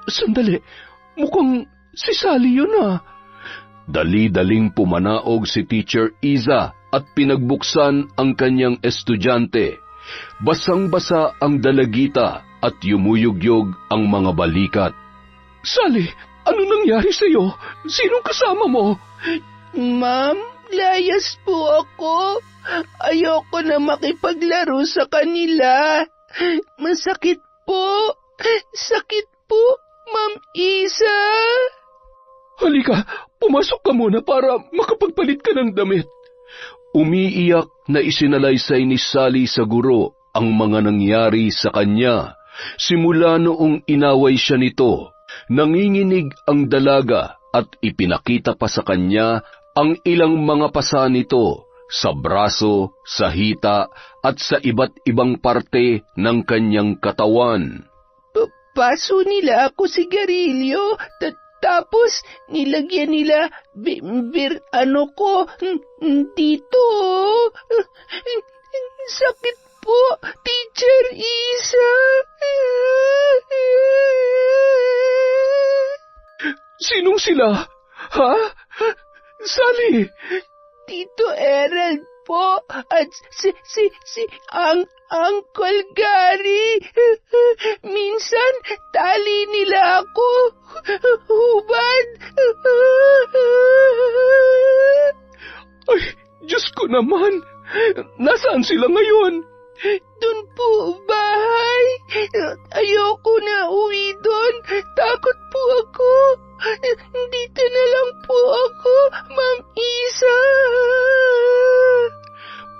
Sandali, mukhang si Sally yun ah. Dali-daling pumanaog si Teacher Iza at pinagbuksan ang kanyang estudyante. Basang-basa ang dalagita at yumuyugyog ang mga balikat. Sally, ano nangyari sa'yo? Sinong kasama mo? Ma'am, layas po ako. Ayoko na makipaglaro sa kanila. Masakit po. Sakit po, Ma'am Isa. Halika, pumasok ka muna para makapagpalit ka ng damit. Umiiyak na isinalaysay ni Sally sa guro ang mga nangyari sa kanya. Simula noong inaway siya nito, nanginginig ang dalaga at ipinakita pa sa kanya ang ilang mga pasa nito sa braso, sa hita at sa iba't ibang parte ng kanyang katawan. Paso nila ako sigarilyo, tapos nilagyan nila dito. Sakit po, Teacher Isa. Sinong sila? Ha? Sally! Tito Errol po at si Uncle Gary. Minsan tali nila ako. Hubad. Ay, Diyos ko naman. Nasaan sila ngayon? Doon po bahay. Ayoko na uwi doon. Takot po ako. Dito na lang po ako, Ma'am Isa.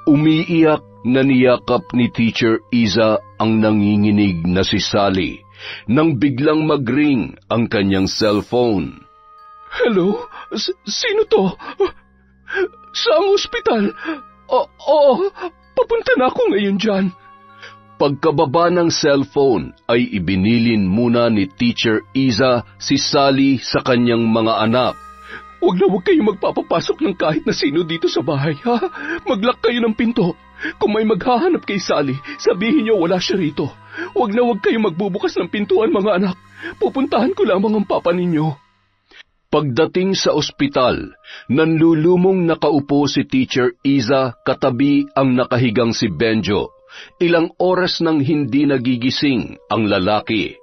Umiiyak na niyakap ni Teacher Iza ang nanginginig na si Sally nang biglang mag-ring ang kanyang cellphone. Hello? Sino to? Saang ospital? Oo, papunta na ako ngayon dyan. Pagkababa ng cellphone ay ibinilin muna ni Teacher Iza si Sally sa kanyang mga anak. Huwag kayong magpapapasok ng kahit na sino dito sa bahay, ha? Mag-lock kayo ng pinto. Kung may maghahanap kay Sally, sabihin niyo wala siya rito. Huwag kayong magbubukas ng pintuan, mga anak. Pupuntahan ko lamang ang papa ninyo. Pagdating sa ospital, nanlulumong nakaupo si Teacher Iza katabi ang nakahigang si Benjo. Ilang oras nang hindi nagigising ang lalaki.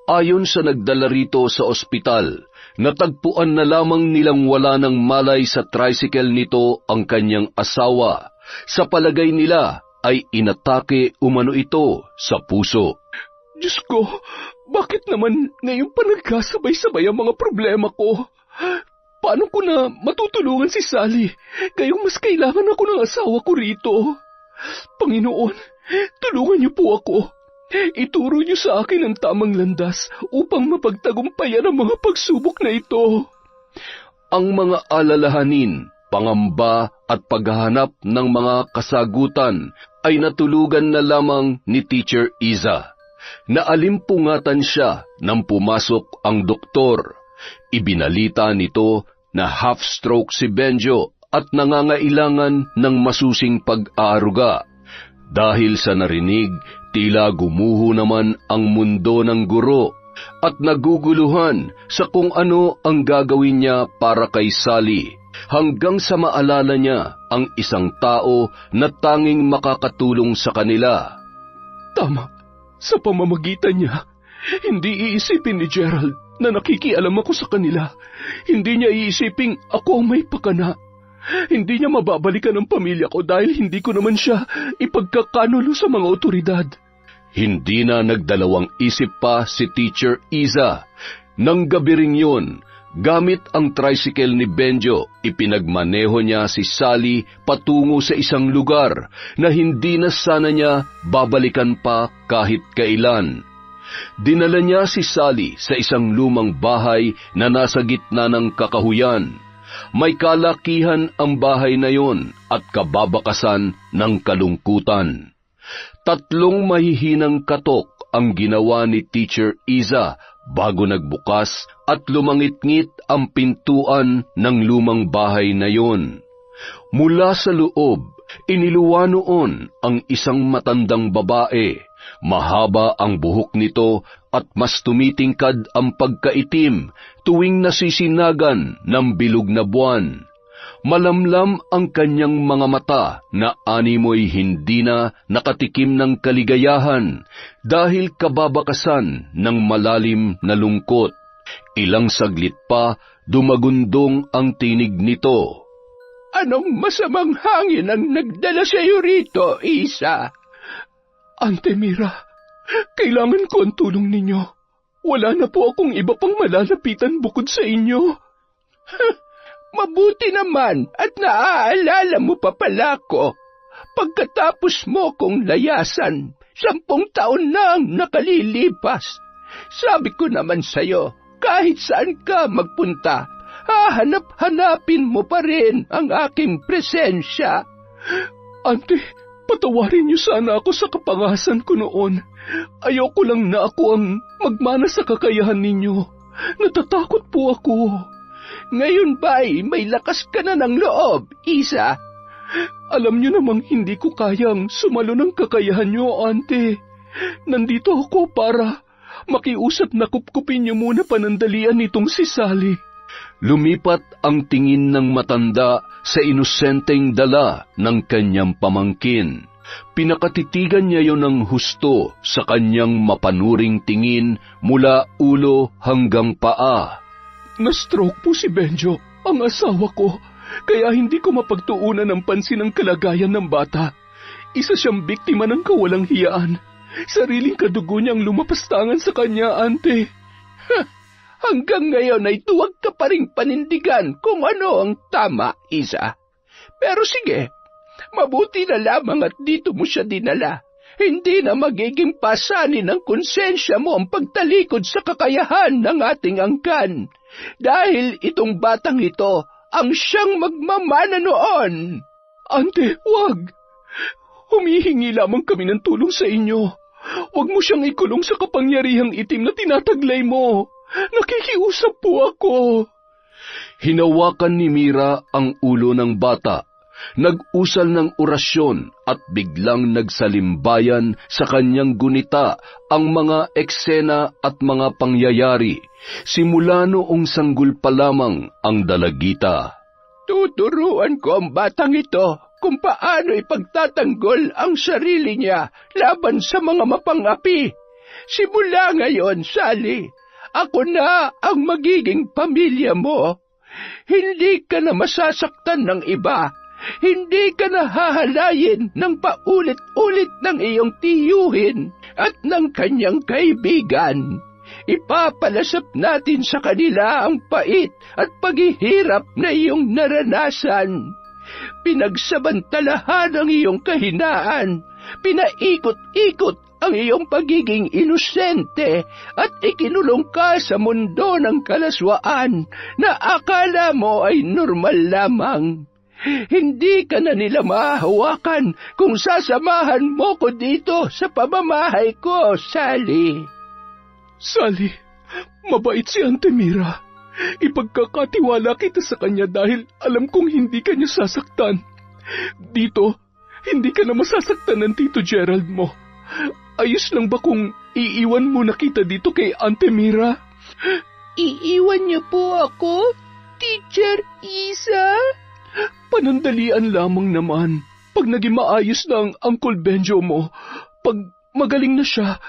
Ayon sa nagdala rito sa ospital, natagpuan na lamang nilang wala ng malay sa tricycle nito ang kanyang asawa. Sa palagay nila ay inatake umano ito sa puso. Diyos ko, bakit naman ngayon pa nagkasabay-sabay ang mga problema ko? Paano ko na matutulungan si Sally? Gayong mas kailangan ako ng asawa ko rito. Panginoon, tulungan niyo po ako. Ituro niyo sa akin ang tamang landas upang mapagtagumpayan ang mga pagsubok na ito. Ang mga alalahanin, pangamba at paghahanap ng mga kasagutan ay natulugan na lamang ni Teacher Iza. Naalimpungatan siya nang pumasok ang doktor. Ibinalita nito na half-stroke si Benjo at nangangailangan ng masusing pag-aaruga. Dahil sa narinig, tila gumuho naman ang mundo ng guro at naguguluhan sa kung ano ang gagawin niya para kay Sally, hanggang sa maalala niya ang isang tao na tanging makakatulong sa kanila. Tama, sa pamamagitan niya, hindi iisipin ni Gerald na nakikialam ako sa kanila. Hindi niya iisiping ako ang may pakana. Hindi niya mababalikan ang pamilya ko dahil hindi ko naman siya ipagkakanulo sa mga otoridad. Hindi na nagdalawang isip pa si Teacher Iza. Nang gabi ring yun, gamit ang tricycle ni Benjo, ipinagmaneho niya si Sally patungo sa isang lugar na hindi na sana niya babalikan pa kahit kailan. Dinala niya si Sally sa isang lumang bahay na nasa gitna ng kakahuyan. May kalakihan ang bahay na yon at kababakasan ng kalungkutan. 3 mahihinang katok ang ginawa ni Teacher Iza bago nagbukas at lumangit-ngit ang pintuan ng lumang bahay na yon. Mula sa loob, iniluwa noon ang isang matandang babae. Mahaba ang buhok nito at mas tumitingkad ang pagkaitim tuwing nasisinagan ng bilog na buwan. Malamlam ang kanyang mga mata na animoy hindi na nakatikim ng kaligayahan dahil kababakasan ng malalim na lungkot. Ilang saglit pa, dumagundong ang tinig nito. Anong masamang hangin ang nagdala sa iyo rito, Isa? Ante Mira, kailangan ko ang tulong ninyo. Wala na po akong iba pang malalapitan bukod sa inyo. Mabuti naman at naaalala mo pa pala ko. Pagkatapos mo kong layasan, 10 taon na ang nakalilipas. Sabi ko naman sa'yo, kahit saan ka magpunta, hahanap-hanapin mo pa rin ang aking presensya. Ante, patawarin niyo sana ako sa kapangasan ko noon. Ayoko lang na ako ang magmana sa kakayahan ninyo. Natatakot po ako. Ngayon ba'y may lakas ka na ng loob, Isa? Alam niyo namang hindi ko kayang sumalo ng kakayahan niyo, Ante. Nandito ako para makiusap na kupkupin niyo muna panandalian nitong si Sally. Lumipat ang tingin ng matanda sa inosenteng dala ng kanyang pamangkin. Pinakatitigan niya yon ng husto sa kanyang mapanuring tingin mula ulo hanggang paa. Na-stroke po si Benjo, ang asawa ko, kaya hindi ko mapagtuunan ng pansin ang kalagayan ng bata. Isa siyang biktima ng kawalang hiyaan. Sariling kadugo niyang lumapastangan sa kanya, Ante. Hanggang ngayon ay tuwag ka pa ring panindigan kung ano ang tama, Isa. Pero sige, mabuti na lamang at dito mo siya dinala. Hindi na magiging pasanin ng konsensya mo ang pagtalikod sa kakayahan ng ating angkan. Dahil itong batang ito ang siyang magmamana noon. Ante, wag! Humihingi lamang kami ng tulong sa inyo. Wag mo siyang ikulong sa kapangyarihang itim na tinataglay mo. Nakikiusap po ako. Hinawakan ni Mira ang ulo ng bata. Nag-usal ng orasyon at biglang nagsalimbayan sa kanyang gunita ang mga eksena at mga pangyayari. Simula noong sanggol pa lamang ang dalagita. Tuturuan ko ang batang ito kung paano ipagtatanggol ang sarili niya laban sa mga mapang-api. Simula ngayon, Sally, ako na ang magiging pamilya mo. Hindi ka na masasaktan ng iba. Hindi ka na hahalayin ng paulit-ulit ng iyong tiyuhin at ng kanyang kaibigan. Ipapalasap natin sa kanila ang pait at paghihirap na iyong naranasan. Pinagsabantalahan ang iyong kahinaan, pinaikot-ikot ang iyong pagiging inosente at ikinulong ka sa mundo ng kalaswaan na akala mo ay normal lamang. Hindi ka na nila mahahawakan kung sasamahan mo ko dito sa pamamahay ko, Sally. Sally, mabait si Ante Mira. Ipagkakatiwala kita sa kanya dahil alam kong hindi ka niya sasaktan. Dito, hindi ka na masasaktan ng Tito Gerald mo. Ayos lang ba kung iiwan mo na kita dito kay Ante Mira? Iiwan niyo po ako, Teacher Isa? Panandalian lamang naman. Pag naging maayos na ang Uncle Benjo mo, pag magaling na siya,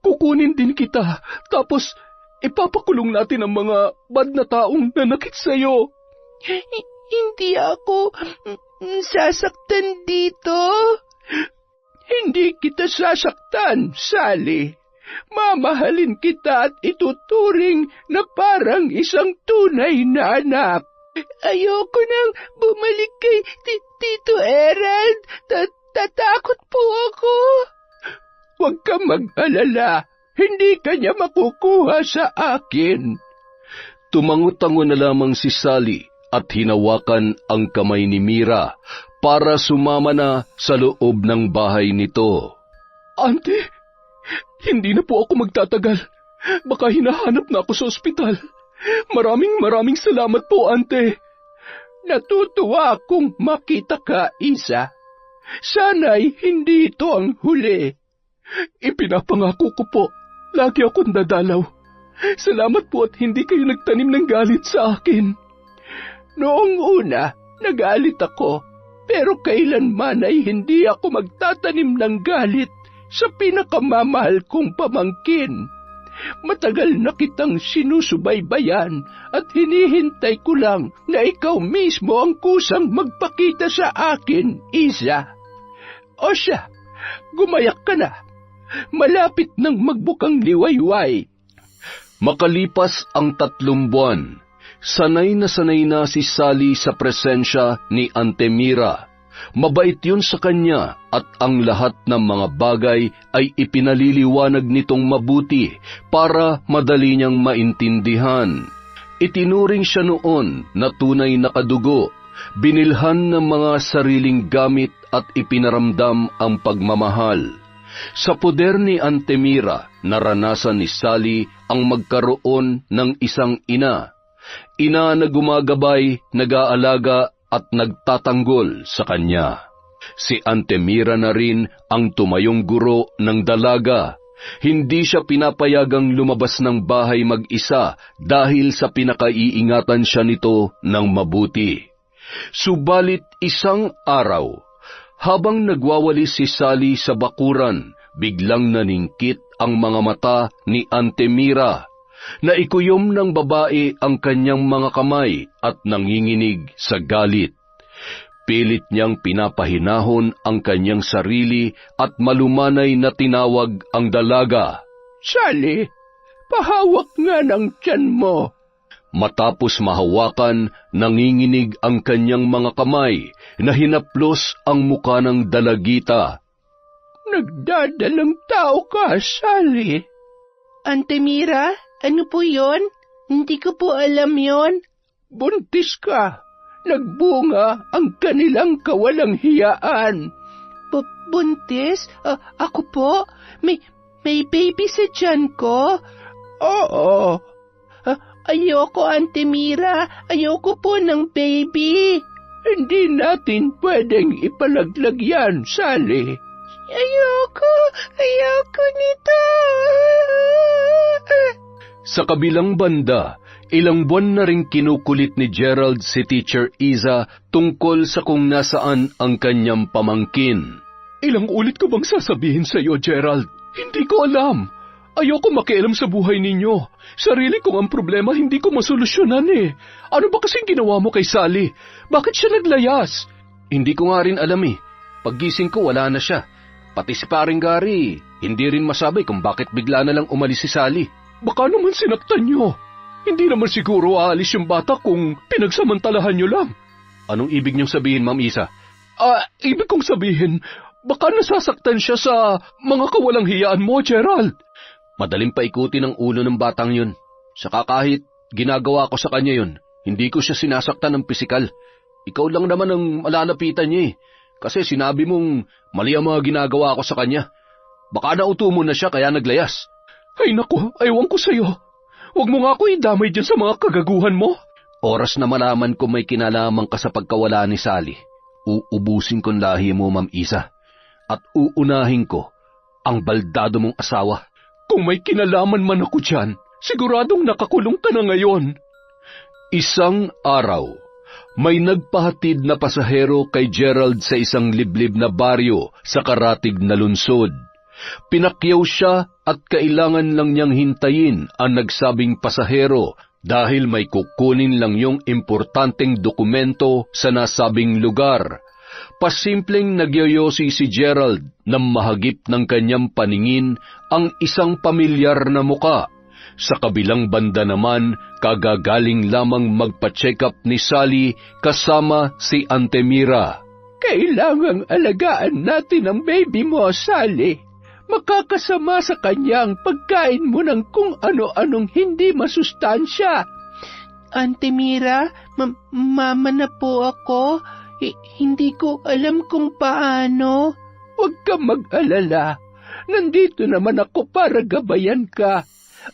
kukunin din kita. Tapos, ipapakulong natin ang mga bad na taong nanakit sa'yo. Hindi ako sasaktan dito. Hindi kita sasaktan, Sally. Mamahalin kita at ituturing na parang isang tunay na anak. Ayoko nang bumalik kay Tito Erald. Tatakot po ako. Huwag ka mag-alala. Hindi ka niya makukuha sa akin. Tumango-tango na lamang si Sally at hinawakan ang kamay ni Mira para sumama na sa loob ng bahay nito. Ante, hindi na po ako magtatagal. Baka hinahanap na ako sa ospital. Maraming salamat po, Ante. Natutuwa akong makita ka, Isa. Sana'y hindi ito ang huli. Ipinapangako ko po, lagi akong dadalaw. Salamat po at hindi kayo nagtanim ng galit sa akin. Noong una, nagalit ako, pero kailanman ay hindi ako magtatanim ng galit sa pinakamamahal kong pamangkin. Matagal na kitang sinusubaybayan at hinihintay ko lang na ikaw mismo ang kusang magpakita sa akin, Isa. O siya, gumayak ka na. Malapit nang magbukang liwayway. Makalipas ang 3 buwan, sanay na si Sally sa presensya ni Ante Mira. Mabait yun sa kanya at ang lahat ng mga bagay ay ipinaliliwanag nitong mabuti para madali niyang maintindihan. Itinuring siya noon na tunay na kadugo, binilhan ng mga sariling gamit at ipinaramdam ang pagmamahal. Sa poder ni Ante Mira, naranasan ni Sally ang magkaroon ng isang ina. Ina na gumagabay, nag-aalaga at nagtatanggol sa kanya. Si Ante Mira na rin ang tumayong guro ng dalaga. Hindi siya pinapayagang lumabas ng bahay mag-isa dahil sa pinakaiingatan siya nito ng mabuti. Subalit isang araw, habang nagwawalis si Sally sa bakuran, biglang naningkit ang mga mata ni Ante Mira. Naikuyom ng babae ang kanyang mga kamay at nanginginig sa galit. Pilit niyang pinapahinahon ang kanyang sarili at malumanay na tinawag ang dalaga. Sally, pahawak nga ng tiyan mo. Matapos mahawakan, nanginginig ang kanyang mga kamay na hinaplos ang muka ng dalagita. Nagdadalang tao ka, Sally. Ante Mira, ano po yon? Hindi ko po alam yon. Buntis ka. Nagbunga ang kanilang kawalang hiyaan. Buntis? Ako po? May baby sa tiyan ko? Oo. Ayoko, Ante Mira. Ayoko po ng baby. Hindi natin pwedeng ipalaglag yan, Sally. Ayoko nito. Sa kabilang banda, ilang buwan na ring kinukulit ni Gerald si Teacher Isa tungkol sa kung nasaan ang kanyang pamangkin. Ilang ulit ko bang sasabihin sa iyo, Gerald? Hindi ko alam. Ayoko makialam sa buhay ninyo. Sarili kong ang problema hindi ko masolusyonan eh. Ano ba kasing ginawa mo kay Sally? Bakit siya naglayas? Hindi ko nga rin alam eh. Paggising ko wala na siya. Pati si paring Gary, hindi rin masabi kung bakit bigla na lang umalis si Sally. Baka naman sinaktan niyo. Hindi naman siguro aalis yung bata kung pinagsamantalahan niyo lang. Anong ibig niyong sabihin, Ma'am Isa? Ibig kong sabihin, baka nasasaktan siya sa mga kawalang hiyaan mo, Gerald. Madaling paikutin ang ulo ng batang yun. Saka kahit ginagawa ko sa kanya yun, hindi ko siya sinasaktan ng pisikal. Ikaw lang naman ang malalapitan niya eh. Kasi sinabi mong mali ang mga ginagawa ko sa kanya. Baka nauto mo na siya kaya naglayas. Ay naku, aywan ko sa'yo. Huwag mo nga ako idamay dyan sa mga kagaguhan mo. Oras na malaman ko may kinalaman ka sa pagkawala ni Sally. Uubusin kong lahi mo, Ma'am Isa. At uunahin ko ang baldado mong asawa. Kung may kinalaman man ako dyan, siguradong nakakulong ka na ngayon. Isang araw, may nagpahatid na pasahero kay Gerald sa isang liblib na baryo sa karatig na lungsod. Pinakyaw siya at kailangan lang niyang hintayin ang nagsabing pasahero dahil may kukunin lang yung importanteng dokumento sa nasabing lugar. Pasimpleng nagyoyosi si Gerald nang mahagip ng kanyang paningin ang isang pamilyar na muka. Sa kabilang banda naman, kagagaling lamang magpa-check up ni Sally kasama si Ante Mira. Kailangang alagaan natin ang baby mo, Sally. Makakasama sa kanya ang pagkain mo ng kung ano-anong hindi masustansya. Auntie Mira, mama na po ako. Hindi ko alam kung paano. Huwag ka mag-alala. Nandito naman ako para gabayan ka.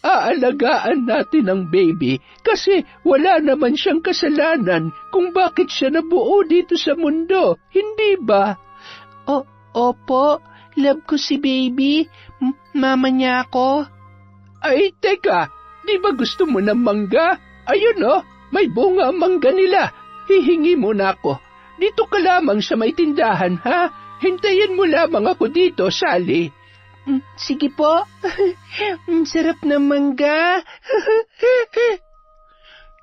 Aalagaan natin ang baby kasi wala naman siyang kasalanan kung bakit siya nabuo dito sa mundo. Hindi ba? Opo, love ko si baby. Mama niya ako. Ay, teka, di ba gusto mo ng mangga? Ayun may bunga ang mangga nila. Hihingi mo na ako. Dito ka lamang sa may tindahan, ha? Hintayin mo lamang ako dito, Sally. Sige po. Sarap na mangga.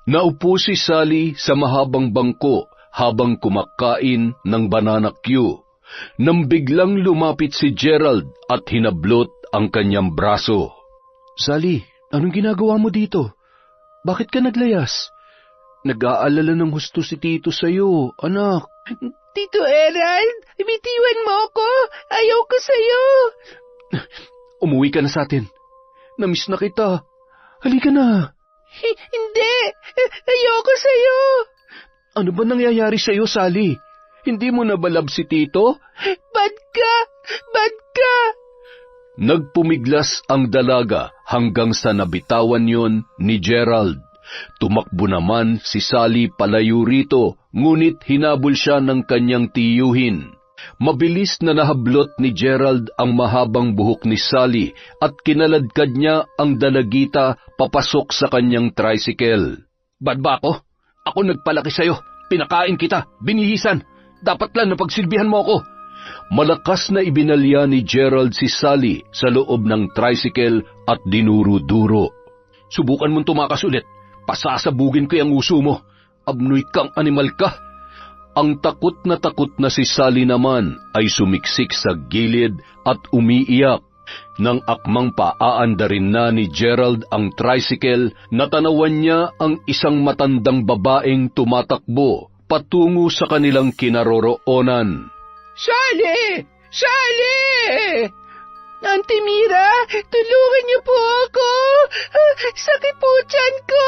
Naupo si Sally sa mahabang bangko habang kumakain ng banana Q. Nang biglang lumapit si Gerald at hinablot ang kanyang braso. Sally, anong ginagawa mo dito? Bakit ka naglayas? Nag-aalala ng husto si Tito sa'yo, anak. Tito Erald, bitiwan mo ako. Ayaw ko sa'yo. Umuwi ka na sa atin. Namiss na kita. Halika na. Hindi. Ayoko sa'yo. Ano ba nangyayari sa'yo, Sally? Hindi mo na ba love si Tito? Bad ka. Nagpumiglas ang dalaga hanggang sa nabitawan yon ni Gerald. Tumakbo naman si Sally palayo rito, ngunit hinabol siya ng kanyang tiyuhin. Mabilis na nahablot ni Gerald ang mahabang buhok ni Sally at kinaladkad niya ang dalagita papasok sa kanyang tricycle. Bad ba ako? Ako nagpalaki sa'yo. Pinakain kita. Binihisan. Dapat lang napagsilbihan mo ako. Malakas na ibinalya ni Gerald si Sally sa loob ng tricycle at dinuro-duro. Subukan mong tumakas ulit. Pasasabugin ko ang uso mo. Abnoy kang animal ka. Ang takot na si Sally naman ay sumiksik sa gilid at umiiyak. Nang akmang paaandarin na ni Gerald ang tricycle, natanawan niya ang isang matandang babaeng tumatakbo patungo sa kanilang kinaroroonan. Sally! Auntie Mira, tulungan niyo po ako. Sakit po tiyan ko.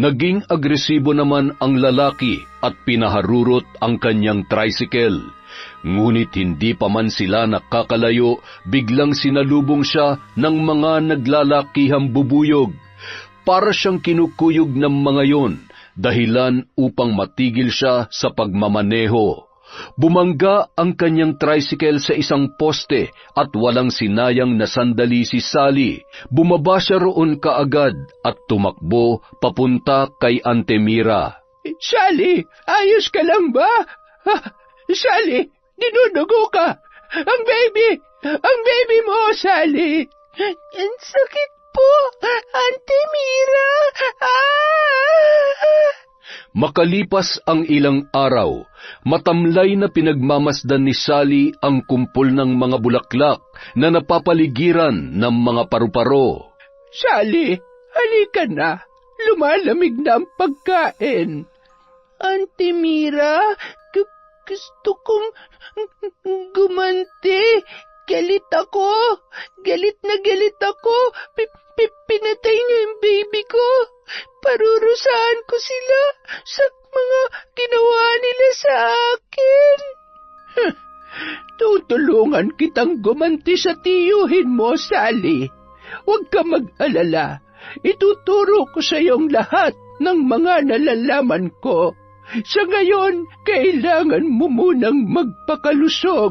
Naging agresibo naman ang lalaki at pinaharurot ang kanyang tricycle. Ngunit hindi pa man sila nakakalayo, biglang sinalubong siya ng mga naglalakihang bubuyog. Para siyang kinukuyog ng mga yon, dahilan upang matigil siya sa pagmamaneho. Bumangga ang kanyang tricycle sa isang poste at walang sinayang na sandali si Sally. Bumaba siya roon kaagad at tumakbo papunta kay Auntie Mira. Sally, ayos ka lang ba? Sally, dinudugo ka. Ang baby mo, Sally. Ang sakit po, Auntie Mira. Makalipas ang ilang araw, matamlay na pinagmamasdan ni Sally ang kumpol ng mga bulaklak na napapaligiran ng mga paru-paro. Sally, halika na. Lumalamig na ang pagkain. Auntie Mira, gusto kong gumanti. Galit na galit ako. Pinatay niya yung baby ko. Parurusahan ko sila sa mga ginawa nila sa akin. Tutulungan kitang gumanti sa tiyuhin mo, Sally. Huwag ka mag-alala. Ituturo ko sa iyong lahat ng mga nalalaman ko. Sa ngayon, kailangan mo munang magpakalusog,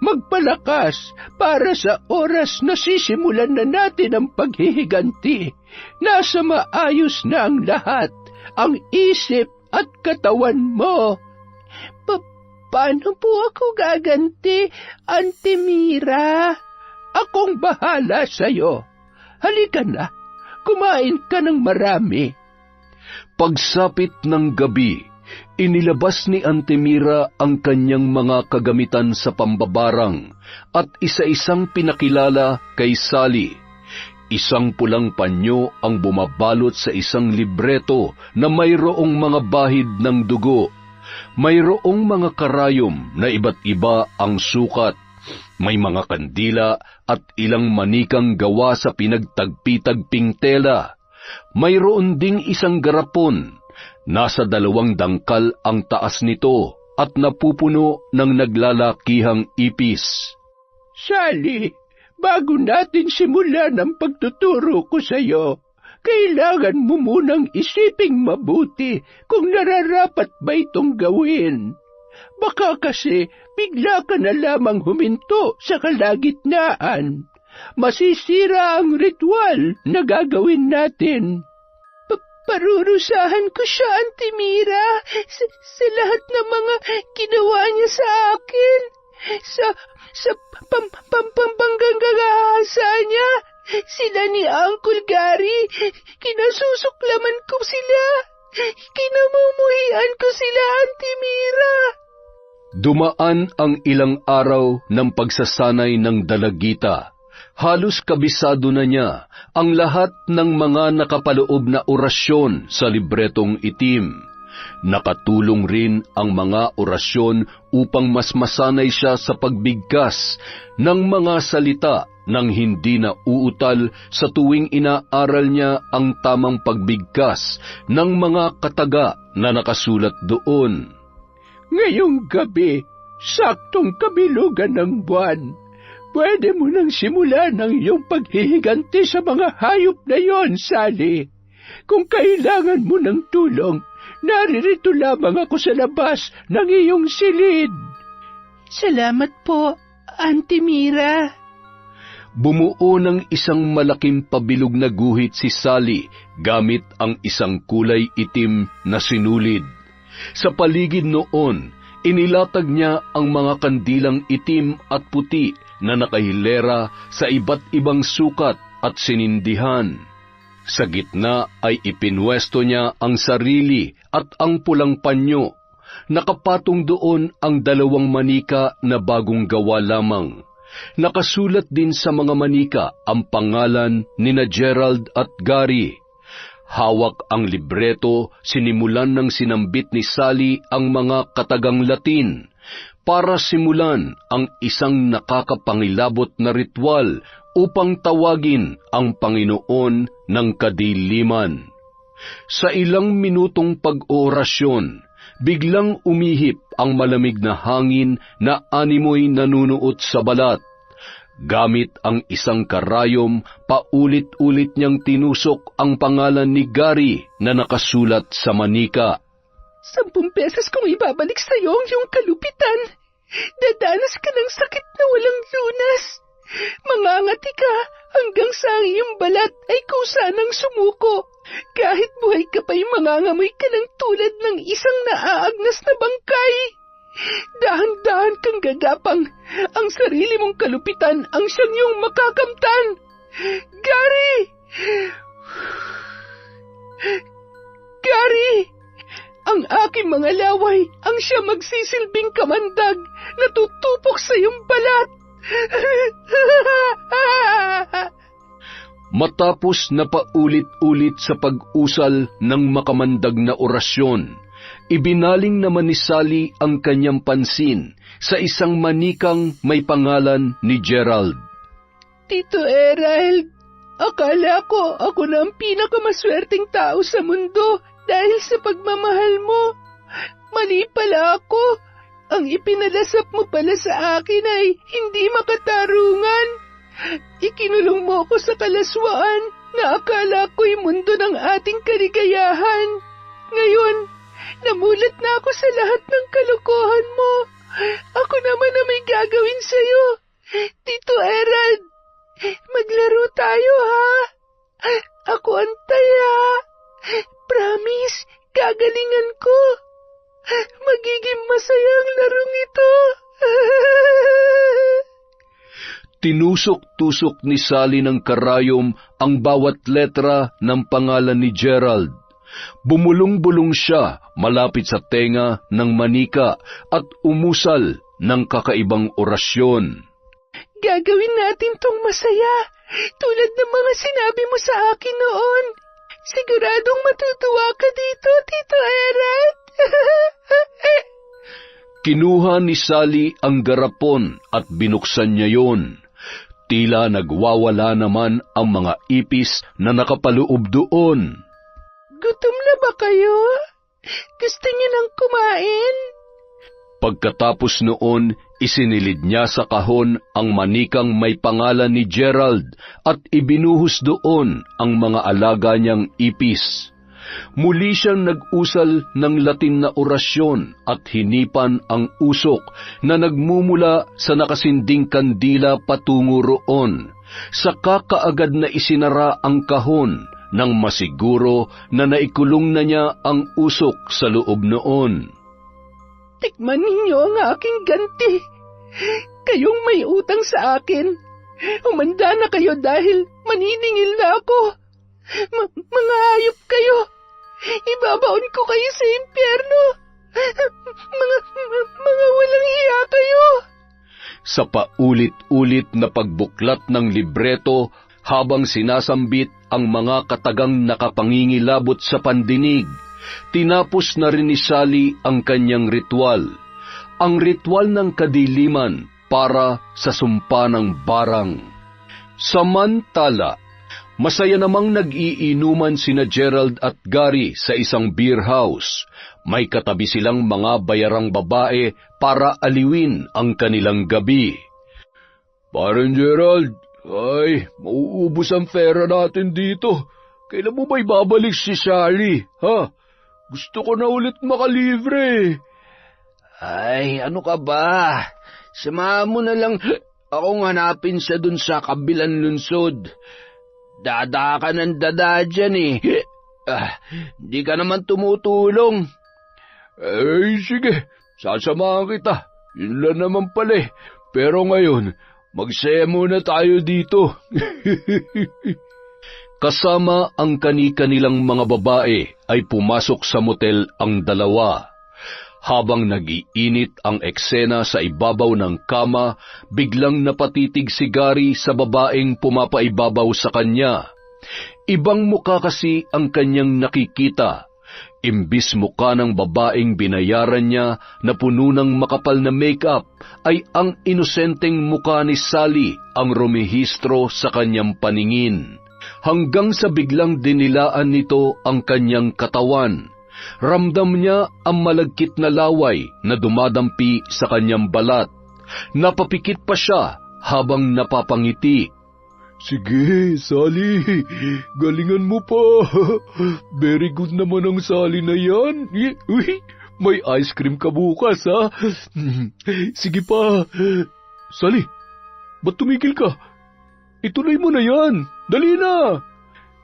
magpalakas para sa oras na sisimulan na natin ang paghihiganti. Nasa maayos na ang lahat, ang isip at katawan mo. Paano po ako gaganti, Auntie Mira? Akong bahala sa'yo. Halika na, kumain ka ng marami. Pagsapit ng gabi, inilabas ni Auntie Mira ang kanyang mga kagamitan sa pambabarang at isa-isang pinakilala kay Sally. Isang pulang panyo ang bumabalot sa isang libreto na mayroong mga bahid ng dugo. Mayroong mga karayom na iba't iba ang sukat. May mga kandila at ilang manikang gawa sa pinagtagpi-tagping tela. Mayroon ding isang garapon. Nasa 2 dangkal ang taas nito at napupuno ng naglalakihang ipis. Sally, bago natin simulan ang pagtuturo ko sa iyo, kailangan mo munang isiping mabuti kung nararapat ba itong gawin. Baka kasi bigla ka na lamang huminto sa kalagitnaan. Masisira ang ritual na gagawin natin. Parurusahan ko siya, Auntie Mira, sa lahat ng mga ginawa niya sa akin. Sa pampangagahasa niya, sila ni Uncle Gary, kinasusuklaman ko sila. Kinamumuhian ko sila, Auntie Mira. Dumaan ang ilang araw ng pagsasanay ng dalagita. Halos kabisado na niya ang lahat ng mga nakapaloob na orasyon sa libretong itim. Nakatulong rin ang mga orasyon upang mas masanay siya sa pagbigkas ng mga salita nang hindi na uutal sa tuwing inaaral niya ang tamang pagbigkas ng mga kataga na nakasulat doon. Ngayong gabi, saktong kabilugan ng buwan, pwede mo nang simulan ang iyong paghihiganti sa mga hayop na yon, Sally. Kung kailangan mo ng tulong, naririto lamang ako sa labas ng iyong silid. Salamat po, Auntie Mira. Bumuo ng isang malaking pabilog na guhit si Sally gamit ang isang kulay itim na sinulid. Sa paligid noon, inilatag niya ang mga kandilang itim at puti na nakahilera sa iba't ibang sukat at sinindihan. Sa gitna ay ipinwesto niya ang sarili at ang pulang panyo. Nakapatong doon ang 2 manika na bagong gawa lamang. Nakasulat din sa mga manika ang pangalan nina Gerald at Gary. Hawak ang libreto, sinimulan ng sinambit ni Sally ang mga katagang Latin para simulan ang isang nakakapangilabot na ritual upang tawagin ang Panginoon ng kadiliman. Sa ilang minutong pag-oorasyon, biglang umihip ang malamig na hangin na animoy nanunuot sa balat. Gamit ang isang karayom, paulit-ulit niyang tinusok ang pangalan ni Gary na nakasulat sa manika. 10 pesos kung ibabalik sa iyo ang iyong kalupitan. Dadanas ka ng sakit na walang lunas. Mangangati ka hanggang sa ang iyong balat ay kusa ng sumuko. Kahit buhay ka pa'y mangangamoy ka ng tulad ng isang naaagnas na bangkay. Dahan-dahan kang gagapang, ang sarili mong kalupitan ang siyang iyong makakamtan. Gary! Gary! Ang aking mga laway ang siya magsisilbing kamandag na tutupok sa iyong balat. Matapos na paulit-ulit sa pag-usal ng makamandag na orasyon, ibinaling naman ni Sally ang kanyang pansin sa isang manikang may pangalan ni Gerald. Tito Erald, akala ko ako na ang pinakamaswerteng tao sa mundo dahil sa pagmamahal mo. Mali pala ako. Ang ipinalasap mo pala sa akin ay hindi makatarungan. Ikinulong mo ako sa kalaswaan na akala ko'y mundo ng ating kaligayahan. Ngayon, namulat na ako sa lahat ng kalokohan mo. Ako naman na may gagawin sa'yo. Tito Erald, maglaro tayo, ha? Ako antay, ha? Promise, gagalingan ko. Magiging masaya ang larong ito. Tinusok-tusok ni Sally ng karayom ang bawat letra ng pangalan ni Gerald. Bumulong-bulong siya malapit sa tenga ng manika at umusal ng kakaibang orasyon. Gagawin natin tong masaya, tulad ng mga sinabi mo sa akin noon. Siguradong matutuwa ka dito, Tito Erald. Kinuha ni Sally ang garapon at binuksan niya yon. Tila nagwawala naman ang mga ipis na nakapaloob doon. Gutom na ba kayo? Gusto niyo nang kumain? Pagkatapos noon, isinilid niya sa kahon ang manikang may pangalan ni Gerald at ibinuhos doon ang mga alaga niyang ipis. Muli siyang nag-usal ng Latin na orasyon at hinipan ang usok na nagmumula sa nakasinding kandila patungo roon. Saka kaagad na isinara ang kahon nang masiguro na naikulong na niya ang usok sa loob noon. Tikman ninyo ang aking ganti. Kayong may utang sa akin. Humanda na kayo dahil maniningil na ako. Mga hayop kayo. Ibabaon ko kayo sa impyerno. Mga walang hiya kayo. Sa paulit-ulit na pagbuklat ng libreto habang sinasambit ang mga katagang nakapangingilabot sa pandinig, tinapos na rin ni Sally ang kanyang ritual, ang ritual ng kadiliman para sa sumpa ng barang. Samantala, masaya namang nag-iinuman sina Gerald at Gary sa isang beer house. May katabi silang mga bayarang babae para aliwin ang kanilang gabi. Parang Gerald, ay, mauubos ang pera natin dito. Kailan mo ba ibabalik si Sally, ha? Gusto ko na ulit makalibre. Ay, ano ka ba? Samahan mo na lang akong hanapin siya dun sa kabilang lunsod. Dada ka ng dada dyan eh. Di ka naman tumutulong. Ay, sige, sasamahan kita. Yun lang naman pala eh. Pero ngayon, magsaya muna tayo dito. Kasama ang kani-kanilang mga babae ay pumasok sa motel ang dalawa. Habang nag-iinit ang eksena sa ibabaw ng kama, biglang napatitig si Gary sa babaeng pumapaibabaw sa kanya. Ibang muka kasi ang kanyang nakikita. Imbis muka ng babaeng binayaran niya na puno ng makapal na make-up, ay ang inosenteng muka ni Sally ang rumehistro sa kanyang paningin. Hanggang sa biglang dinilaan nito ang kanyang katawan. Ramdam niya ang malagkit na laway na dumadampi sa kanyang balat. Napapikit pa siya habang napapangiti. Sige, Sally, galingan mo pa. Very good naman ang Sally na yan. Uy, may ice cream ka bukas, ha? Sige pa. Sally, ba't tumigil ka? Ituloy mo na yan. Dali na.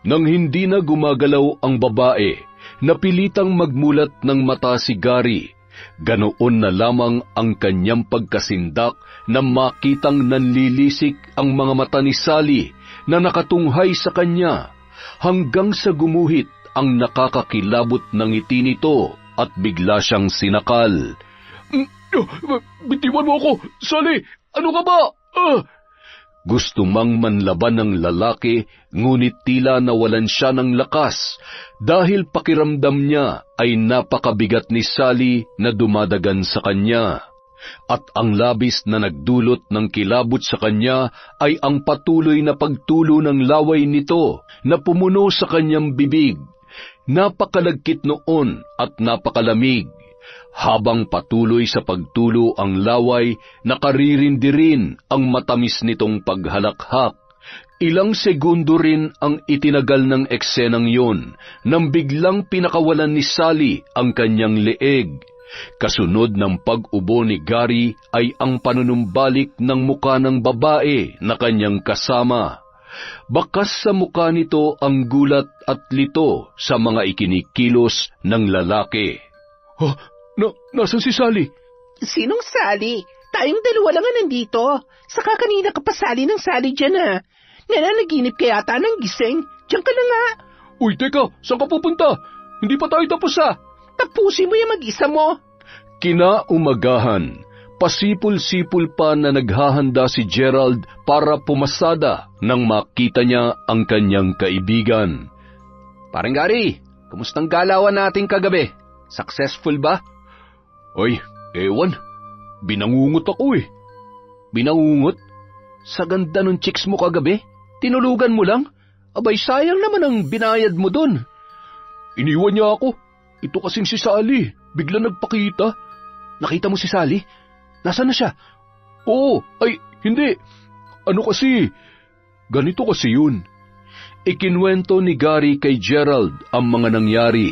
Nang hindi na gumagalaw ang babae, napilitang magmulat ng mata si Gary. Ganoon na lamang ang kanyang pagkasindak na makitang nanlilisik ang mga mata ni Sally na nakatunghay sa kanya, hanggang sa gumuhit ang nakakakilabot ng ngiti nito at bigla siyang sinakal. Bitiwan mo ako, Sally! Ano ka ba? Gusto mang manlaban ng lalaki, ngunit tila nawalan siya ng lakas dahil pakiramdam niya ay napakabigat ni Sally na dumadagan sa kanya. At ang labis na nagdulot ng kilabot sa kanya ay ang patuloy na pagtulo ng laway nito na pumuno sa kanyang bibig. Napakalagkit noon at napakalamig. Habang patuloy sa pagtulo ang laway, nakaririndi rin ang matamis nitong paghalakhak. Ilang segundo rin ang itinagal ng eksenang yun, nang biglang pinakawalan ni Sally ang kanyang leeg. Kasunod ng pag-ubo ni Gary ay ang panunumbalik ng muka ng babae na kanyang kasama. Bakas sa muka nito ang gulat at lito sa mga ikinikilos ng lalaki. Nasaan si Sally? Sinong Sally? Tayong dalawa lang nga nandito. Saka kanina ka pa Sally ng Sally dyan, ha? Nananaginip ka yata ng gising. Diyan ka na nga. Uy, teka, saan ka pupunta? Hindi pa tayo tapos, ha? Tapusin mo yung mag-isa mo. Kinaumagahan, pasipul-sipul pa na naghahanda si Gerald para pumasada nang makita niya ang kanyang kaibigan. Parang Gary, kumustang galawan natin kagabi? Successful ba? Oy, ewan, binangungot ako eh. Binangungot? Sa ganda ng chicks mo kagabi? Tinulugan mo lang? Abay, sayang naman ang binayad mo dun. Iniwan niya ako. Ito kasing si Sally, bigla nagpakita. Nakita mo si Sally? Nasaan na siya? Oo, ay, hindi. Ano kasi, ganito kasi yun. Ikinwento ni Gary kay Gerald ang mga nangyari.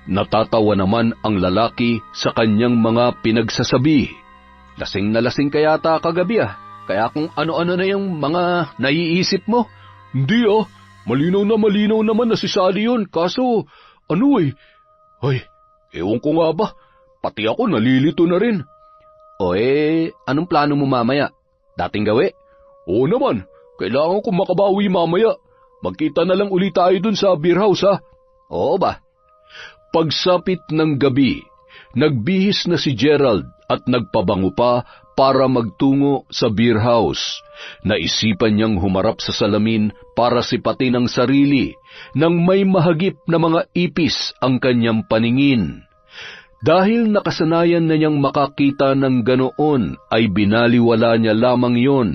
Natatawa naman ang lalaki sa kanyang mga pinagsasabi. Lasing na lasing ka yata kagabi ah. Kaya kung ano-ano na yung mga naiisip mo. Hindi ah, malinaw naman na si Sally yun. Kaso, ay, ewan ko nga ba, pati ako nalilito na rin. O anong plano mo mamaya? Dating gawi? Oo naman, kailangan ko makabawi mamaya. Magkita na lang ulit tayo dun sa beer house ha. Oo ba? Pagsapit ng gabi, nagbihis na si Gerald at nagpabango pa para magtungo sa beer house. Naisipan niyang humarap sa salamin para sipatin ang sarili nang may mahagip na mga ipis ang kanyang paningin. Dahil nakasanayan na niyang makakita ng ganoon ay binaliwala niya lamang yon.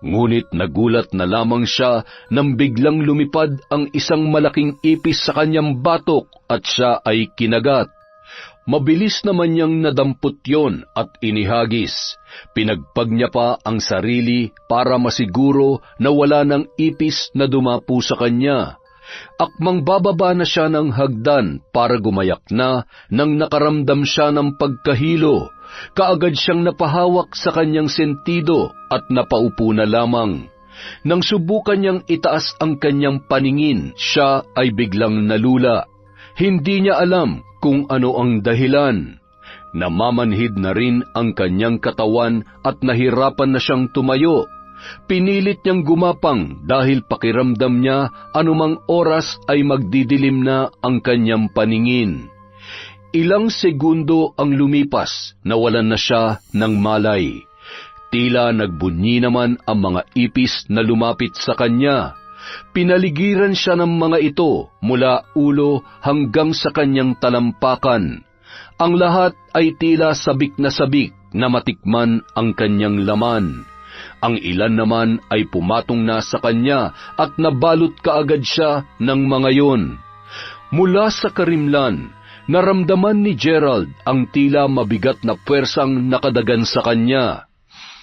Ngunit nagulat na lamang siya nang biglang lumipad ang isang malaking ipis sa kanyang batok at siya ay kinagat. Mabilis naman niyang nadampot yon at inihagis. Pinagpag niya pa ang sarili para masiguro na wala ng ipis na dumapo sa kanya. Akmang bababa na siya ng hagdan para gumayak na nang nakaramdam siya ng pagkahilo. Kaagad siyang napahawak sa kanyang sentido at napaupo na lamang. Nang subukan niyang itaas ang kanyang paningin, siya ay biglang nalula. Hindi niya alam kung ano ang dahilan. Namamanhid na rin ang kanyang katawan at nahirapan na siyang tumayo. Pinilit niyang gumapang dahil pakiramdam niya anumang oras ay magdidilim na ang kanyang paningin. Ilang segundo ang lumipas, nawalan na siya ng malay. Tila nagbunyi naman ang mga ipis na lumapit sa kanya. Pinaligiran siya ng mga ito mula ulo hanggang sa kanyang talampakan. Ang lahat ay tila sabik na matikman ang kanyang laman. Ang ilan naman ay pumatong na sa kanya at nabalot kaagad siya ng mga yon. Mula sa karimlan, naramdaman ni Gerald ang tila mabigat na puwersang nakadagan sa kanya.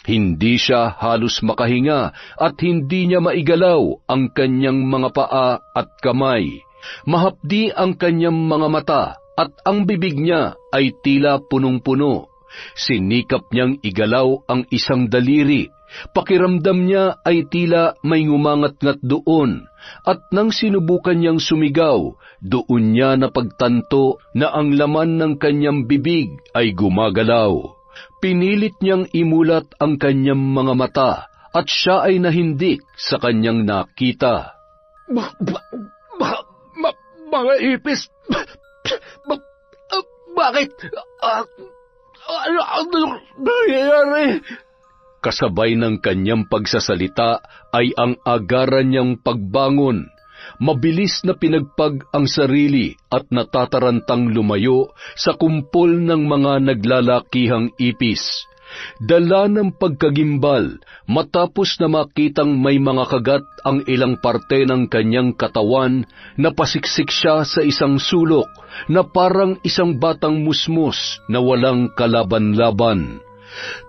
Hindi siya halos makahinga at hindi niya maigalaw ang kanyang mga paa at kamay. Mahapdi ang kanyang mga mata at ang bibig niya ay tila punong-puno. Sinikap niyang igalaw ang isang daliri. Pakiramdam niya ay tila may ngumangat-ngat doon. At nang sinubukan niyang sumigaw, doon niya napagtanto na ang laman ng kanyang bibig ay gumagalaw. Pinilit niyang imulat ang kanyang mga mata at siya ay nahindik sa kanyang nakita. Mga ipis! Bakit? Ano nangyayari? Kasabay ng kanyang pagsasalita ay ang agaran niyang pagbangon. Mabilis na pinagpag ang sarili at natatarantang lumayo sa kumpol ng mga naglalakihang ipis. Dala ng pagkagimbal matapos na makitang may mga kagat ang ilang parte ng kanyang katawan, napasiksik siya sa isang sulok na parang isang batang musmus na walang kalaban-laban.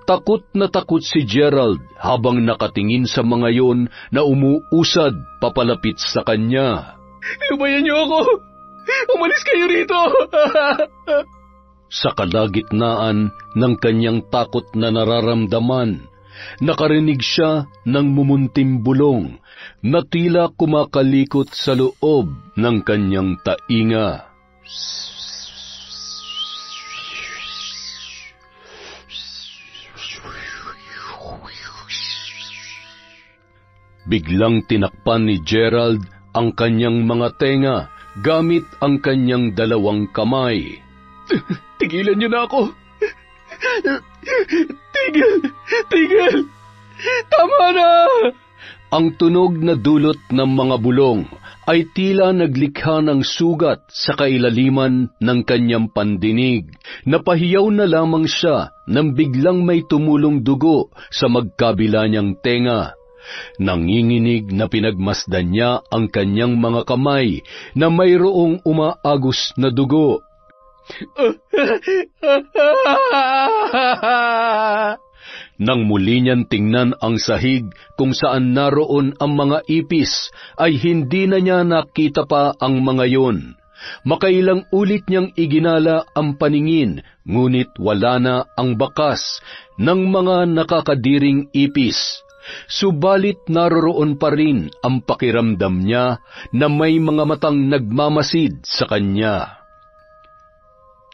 Takot na takot si Gerald habang nakatingin sa mga yon na umuusad papalapit sa kanya. Lumayan niyo ako! Umalis kayo rito! Sa kalagitnaan ng kanyang takot na nararamdaman, nakarinig siya ng mumunting bulong na tila kumakalikot sa loob ng kanyang tainga. Biglang tinakpan ni Gerald ang kanyang mga tenga gamit ang kanyang dalawang kamay. Tigilan niyo na ako! Tigil! Tama na! Ang tunog na dulot ng mga bulong ay tila naglikha ng sugat sa kailaliman ng kanyang pandinig. Napahiyaw na lamang siya nang biglang may tumulong dugo sa magkabila niyang tenga. Nanginginig na pinagmasdan niya ang kanyang mga kamay na mayroong umaagos na dugo. Nang muli niyang tingnan ang sahig kung saan naroon ang mga ipis, ay hindi na niya nakita pa ang mga yon. Makailang ulit niyang iginala ang paningin, ngunit wala na ang bakas ng mga nakakadiring ipis. Subalit naroroon pa rin ang pakiramdam niya na may mga matang nagmamasid sa kanya.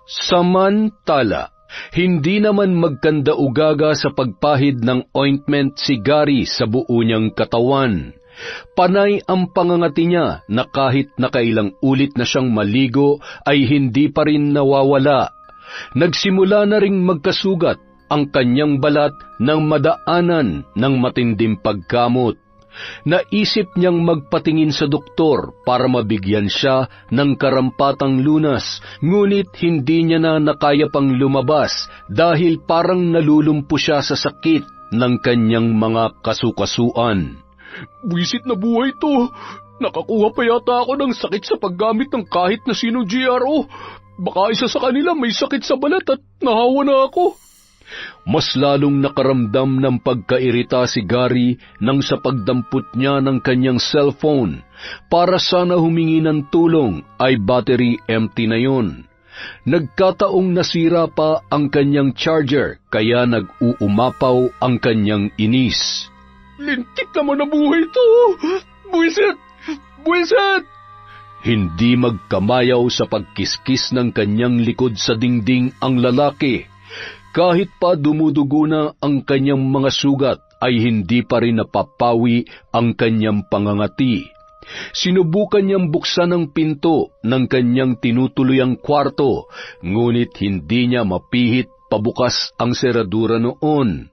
Samantala, hindi naman magkanda-ugaga sa pagpahid ng ointment si Gary sa buo niyang katawan. Panay ang pangangati niya na kahit nakailang ulit na siyang maligo ay hindi pa rin nawawala. Nagsimula na ring magkasugat ang kanyang balat nang madaanan ng matinding pagkamot. Naisip niyang magpatingin sa doktor para mabigyan siya ng karampatang lunas, ngunit hindi niya na nakaya pang lumabas dahil parang nalulumpo siya sa sakit ng kanyang mga kasukasuan. Buwisit na buhay to. Nakakuha pa yata ako ng sakit sa paggamit ng kahit na sinong GRO. Baka isa sa kanila may sakit sa balat at nahawa na ako. Mas lalong nakaramdam ng pagkairita si Gary nang sa pagdampot niya ng kanyang cellphone para sana humingi ng tulong ay battery empty na yon. Nagkataong nasira pa ang kanyang charger kaya nag-uumapaw ang kanyang inis. Lintik naman na buhay to! Buwisit! Buwisit! Hindi magkamayaw sa pagkiskis ng kanyang likod sa dingding ang lalaki. Kahit pa dumudugo na ang kanyang mga sugat, ay hindi pa rin napapawi ang kanyang pangangati. Sinubukan niyang buksan ang pinto ng kanyang tinutuluyang kwarto, ngunit hindi niya mapihit pabukas ang seradura noon.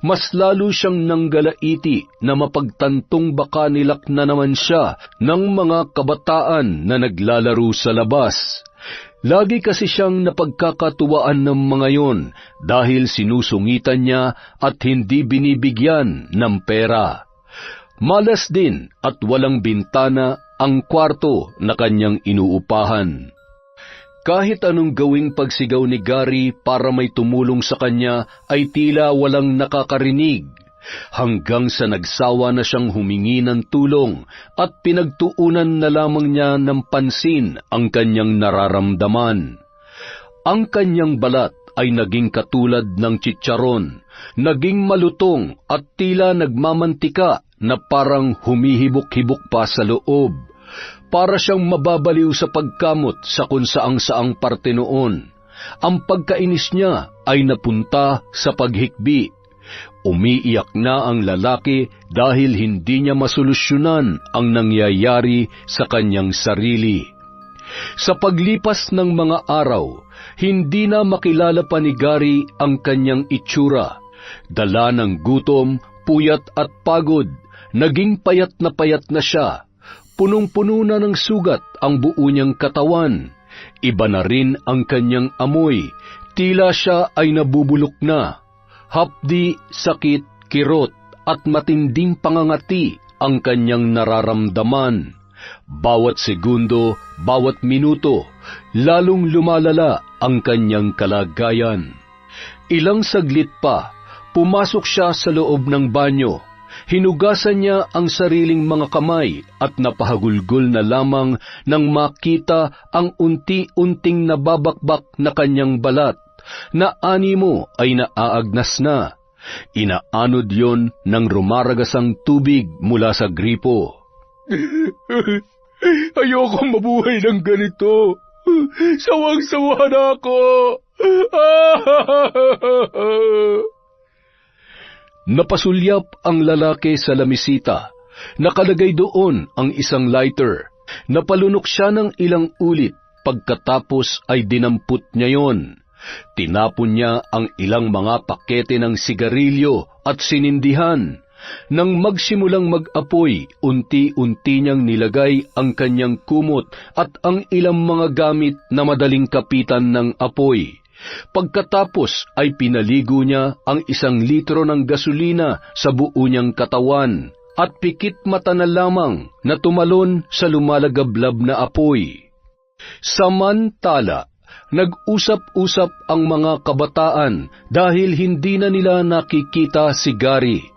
Mas lalo siyang nanggalaiti na mapagtantong baka nilak na naman siya ng mga kabataan na naglalaro sa labas. Lagi kasi siyang napagkakatuwaan ng mga yon dahil sinusungitan niya at hindi binibigyan ng pera. Malas din at walang bintana ang kwarto na kanyang inuupahan. Kahit anong gawing pagsigaw ni Gary para may tumulong sa kanya ay tila walang nakakarinig. Hanggang sa nagsawa na siyang humingi ng tulong at pinagtuunan na lamang niya ng pansin ang kanyang nararamdaman. Ang kanyang balat ay naging katulad ng chicharon, naging malutong at tila nagmamantika na parang humihibok-hibok pa sa loob. Para siyang mababaliw sa pagkamot sa kung saang-saang parte noon. Ang pagkainis niya ay napunta sa paghikbi. Umiiyak na ang lalaki dahil hindi niya masolusyonan ang nangyayari sa kanyang sarili. Sa paglipas ng mga araw, hindi na makilala pa ni Gary ang kanyang itsura. Dala ng gutom, puyat at pagod, naging payat na siya. Punong-puno na ng sugat ang buo niyang katawan. Iba na rin ang kanyang amoy, tila siya ay nabubulok na. Hapdi, sakit, kirot at matinding pangangati ang kanyang nararamdaman. Bawat segundo, bawat minuto, lalong lumalala ang kanyang kalagayan. Ilang saglit pa, pumasok siya sa loob ng banyo. Hinugasan niya ang sariling mga kamay at napahagulgol na lamang nang makita ang unti-unting nababakbak na kanyang balat, na animo ay naaagnas na. Inaanod yon ng rumaragasang tubig mula sa gripo. Ayoko mabuhay ng ganito. Sawang-sawa na ako. Napasulyap ang lalaki sa lamisita. Nakalagay doon ang isang lighter. Napalunok siya ng ilang ulit. Pagkatapos ay dinampot niya yon. Tinapon niya ang ilang mga pakete ng sigarilyo at sinindihan. Nang magsimulang mag-apoy, unti-unti niyang nilagay ang kanyang kumot at ang ilang mga gamit na madaling kapitan ng apoy. Pagkatapos ay pinaligo niya ang 1 litro ng gasolina sa buo niyang katawan at pikit mata na lamang na tumalon sa lumalagablab na apoy. Samantala, nag-usap-usap ang mga kabataan dahil hindi na nila nakikita si Gary.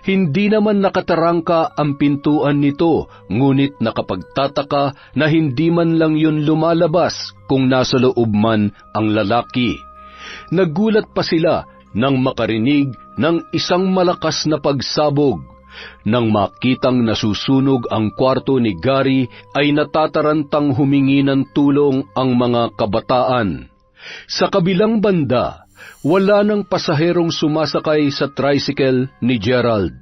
Hindi naman nakatarangka ang pintuan nito, ngunit nakapagtataka na hindi man lang yun lumalabas kung nasa loob man ang lalaki. Nagulat pa sila nang makarinig ng isang malakas na pagsabog. Nang makitang nasusunog ang kwarto ni Gary, ay natatarantang humingi ng tulong ang mga kabataan. Sa kabilang banda, wala nang pasaherong sumasakay sa tricycle ni Gerald.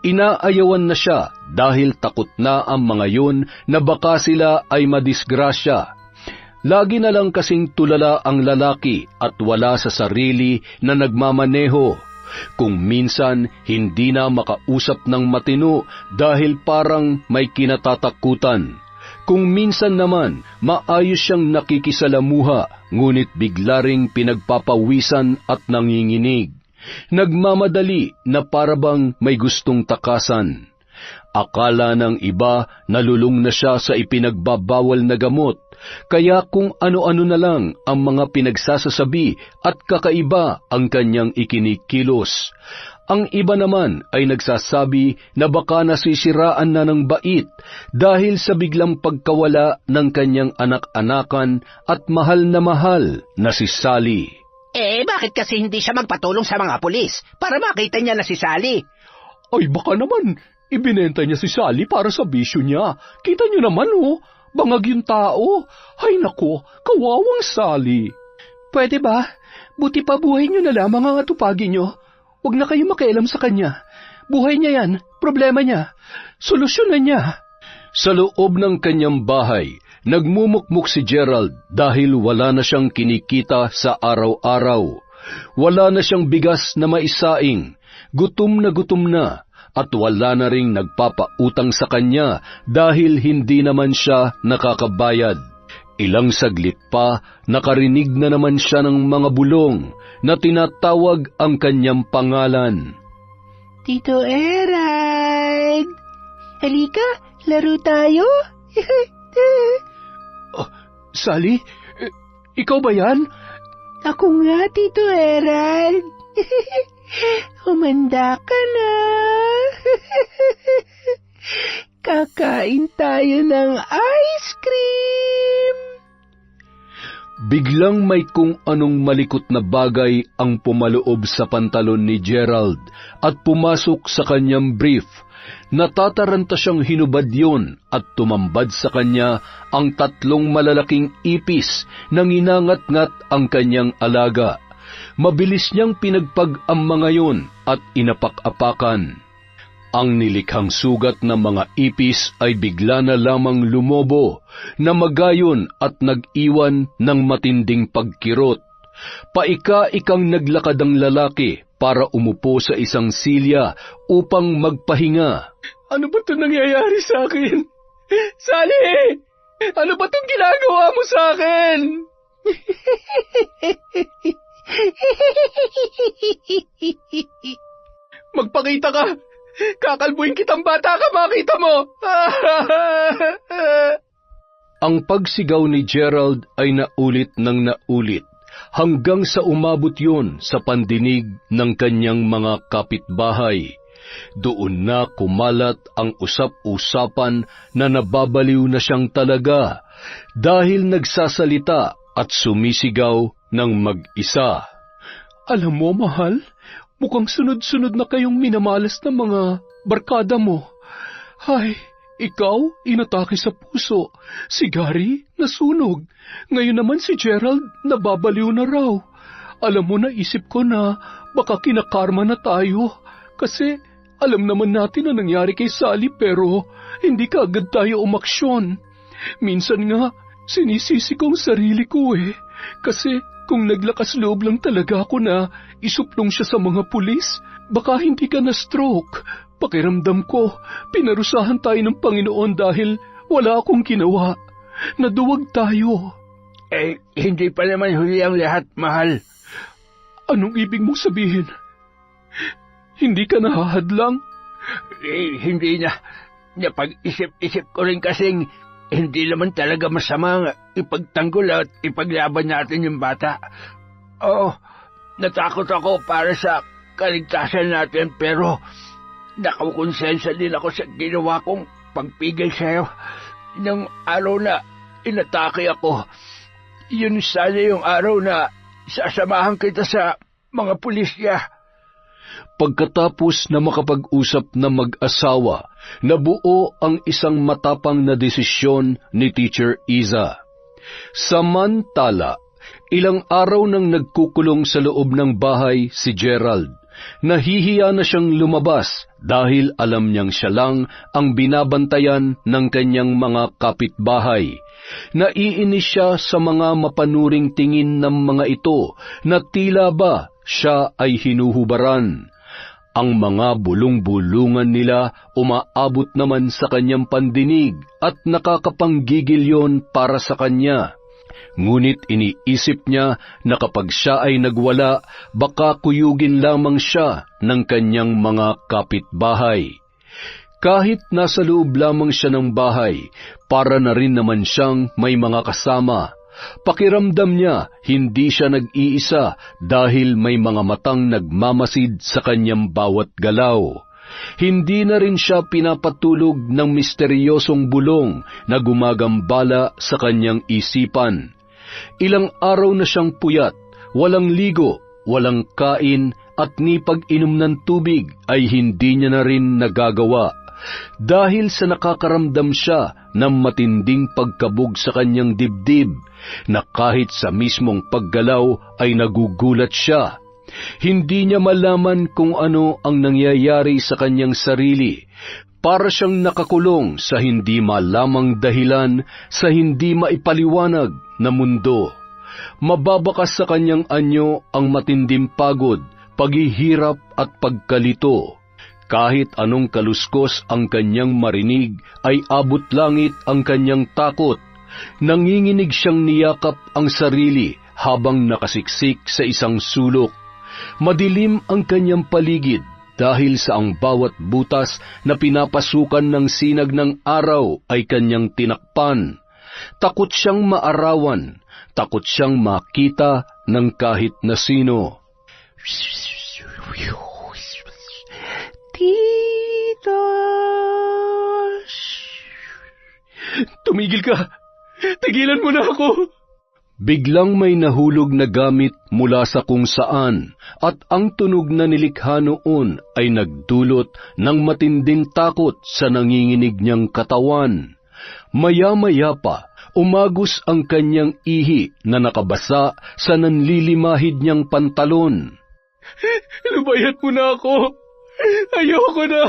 Inaayawan na siya dahil takot na ang mga yun na baka sila ay madisgrasya. Lagi na lang kasing tulala ang lalaki at wala sa sarili na nagmamaneho. Kung minsan hindi na makausap ng matino dahil parang may kinatatakutan. Kung minsan naman, maayos siyang nakikisalamuha, ngunit bigla ring pinagpapawisan at nanginginig. Nagmamadali na parabang may gustong takasan. Akala ng iba nalulung na siya sa ipinagbabawal na gamot, kaya kung ano-ano na lang ang mga pinagsasasabi at kakaiba ang kanyang ikinikilos. Ang iba naman ay nagsasabi na baka nasisiraan na ng bait dahil sa biglang pagkawala ng kanyang anak-anakan at mahal na si Sally. Bakit kasi hindi siya magpatulong sa mga pulis para makita niya na si Sally? Ay baka naman, ibinenta niya si Sally para sa bisyo niya. Kita niyo naman bangag yung tao. Ay nako, kawawang Sally. Pwede ba? Buti pa buhay niyo na lamang ang atupagi niyo. Huwag na kayo makialam sa kanya. Buhay niya yan, problema niya. Solusyonan niya. Sa loob ng kanyang bahay, nagmumukmuk si Gerald dahil wala na siyang kinikita sa araw-araw. Wala na siyang bigas na maisaing, gutom na at wala na ring nagpapautang sa kanya dahil hindi naman siya nakakabayad. Ilang saglit pa, nakarinig na naman siya ng mga bulong na tinatawag ang kanyang pangalan. Tito Erad! Halika, laro tayo? Sally, ikaw ba yan? Ako nga, Tito Erad. Humanda ka na. Kakain tayo ng ice cream. Biglang may kung anong malikot na bagay ang pumaloob sa pantalon ni Gerald at pumasok sa kanyang brief. Natataranta siyang hinubad yun at tumambad sa kanya ang 3 malalaking ipis na nginangat-ngat ang kanyang alaga. Mabilis niyang pinagpag ang mga yun at inapak-apakan. Ang nilikhang sugat ng mga ipis ay bigla na lamang lumobo, na magayon at nag-iwan ng matinding pagkirot. Paika-ikang naglakad ang lalaki para umupo sa isang silya upang magpahinga. Ano ba ito nangyayari sa akin? Sally! Ano ba itong ginagawa mo sa akin? Magpakita ka! Kakalbuin kitang bata ka, makita mo! Ang pagsigaw ni Gerald ay naulit ng naulit, hanggang sa umabot yun sa pandinig ng kanyang mga kapitbahay. Doon na kumalat ang usap-usapan na nababaliw na siyang talaga dahil nagsasalita at sumisigaw ng mag-isa. Alam mo, mahal, mukhang sunod-sunod na kayong minamalas ng mga barkada mo. Ay, ikaw, inatake sa puso. Si Gary, nasunog. Ngayon naman si Gerald, nababaliw na raw. Alam mo, naisip ko na baka kinakarma na tayo. Kasi alam naman natin na nangyari kay Sally pero hindi ka agad tayo umaksyon. Minsan nga, sinisisi ko ang sarili ko Kasi kung naglakas loob lang talaga ako na isuplong siya sa mga pulis, baka hindi ka na-stroke. Pakiramdam ko, pinarusahan tayo ng Panginoon dahil wala akong ginawa. Naduwag tayo. Hindi pa naman huli ang lahat, mahal. Anong ibig mong sabihin? Hindi ka nahahadlang? Hindi na. Napag-isip-isip ko rin kasing hindi naman talaga masama ipagtanggol at ipaglaban natin yung bata. Oo, natakot ako para sa kaligtasan natin pero nakakonsensya din ako sa ginawa kong pagpigil sa'yo. Nung araw na inatake ako, yun sana yung araw na sasamahan kita sa mga pulisya. Pagkatapos na makapag-usap na mag-asawa, nabuo ang isang matapang na desisyon ni Teacher Iza. Samantala, ilang araw nang nagkukulong sa loob ng bahay si Gerald. Nahihiya na siyang lumabas dahil alam niyang siya lang ang binabantayan ng kanyang mga kapitbahay. Naiinis siya sa mga mapanuring tingin ng mga ito na tila ba siya ay hinuhubaran. Ang mga bulong-bulungan nila umaabot naman sa kanyang pandinig at nakakapanggigil yon para sa kanya. Ngunit iniisip niya na kapag siya ay nagwala, baka kuyugin lamang siya ng kanyang mga kapitbahay. Kahit nasa loob lamang siya ng bahay, para na rin naman siyang may mga kasama. Pakiramdam niya, hindi siya nag-iisa dahil may mga matang nagmamasid sa kanyang bawat galaw. Hindi na rin siya pinapatulog ng misteryosong bulong na gumagambala sa kanyang isipan. Ilang araw na siyang puyat, walang ligo, walang kain at ni pag-inom ng tubig ay hindi niya na rin nagagawa. Dahil sa nakakaramdam siya ng matinding pagkabog sa kanyang dibdib na kahit sa mismong paggalaw ay nagugulat siya. Hindi niya malaman kung ano ang nangyayari sa kanyang sarili. Para siyang nakakulong sa hindi malamang dahilan sa hindi maipaliwanag na mundo. Mababakas sa kanyang anyo ang matinding pagod, paghihirap at pagkalito. Kahit anong kaluskos ang kanyang marinig ay abot langit ang kanyang takot. Nanginginig siyang niyakap ang sarili habang nakasiksik sa isang sulok. Madilim ang kanyang paligid dahil sa ang bawat butas na pinapasukan ng sinag ng araw ay kanyang tinakpan. Takot siyang maarawan, takot siyang makita ng kahit na sino. Tito! Tumigil ka! Tigilan mo na ako! Biglang may nahulog na gamit mula sa kung saan at ang tunog na nilikha noon ay nagdulot ng matinding takot sa nanginginig niyang katawan. Maya-maya pa, umagos ang kanyang ihi na nakabasa sa nanlilimahid niyang pantalon. Lubayat mo na ako! Ayoko na!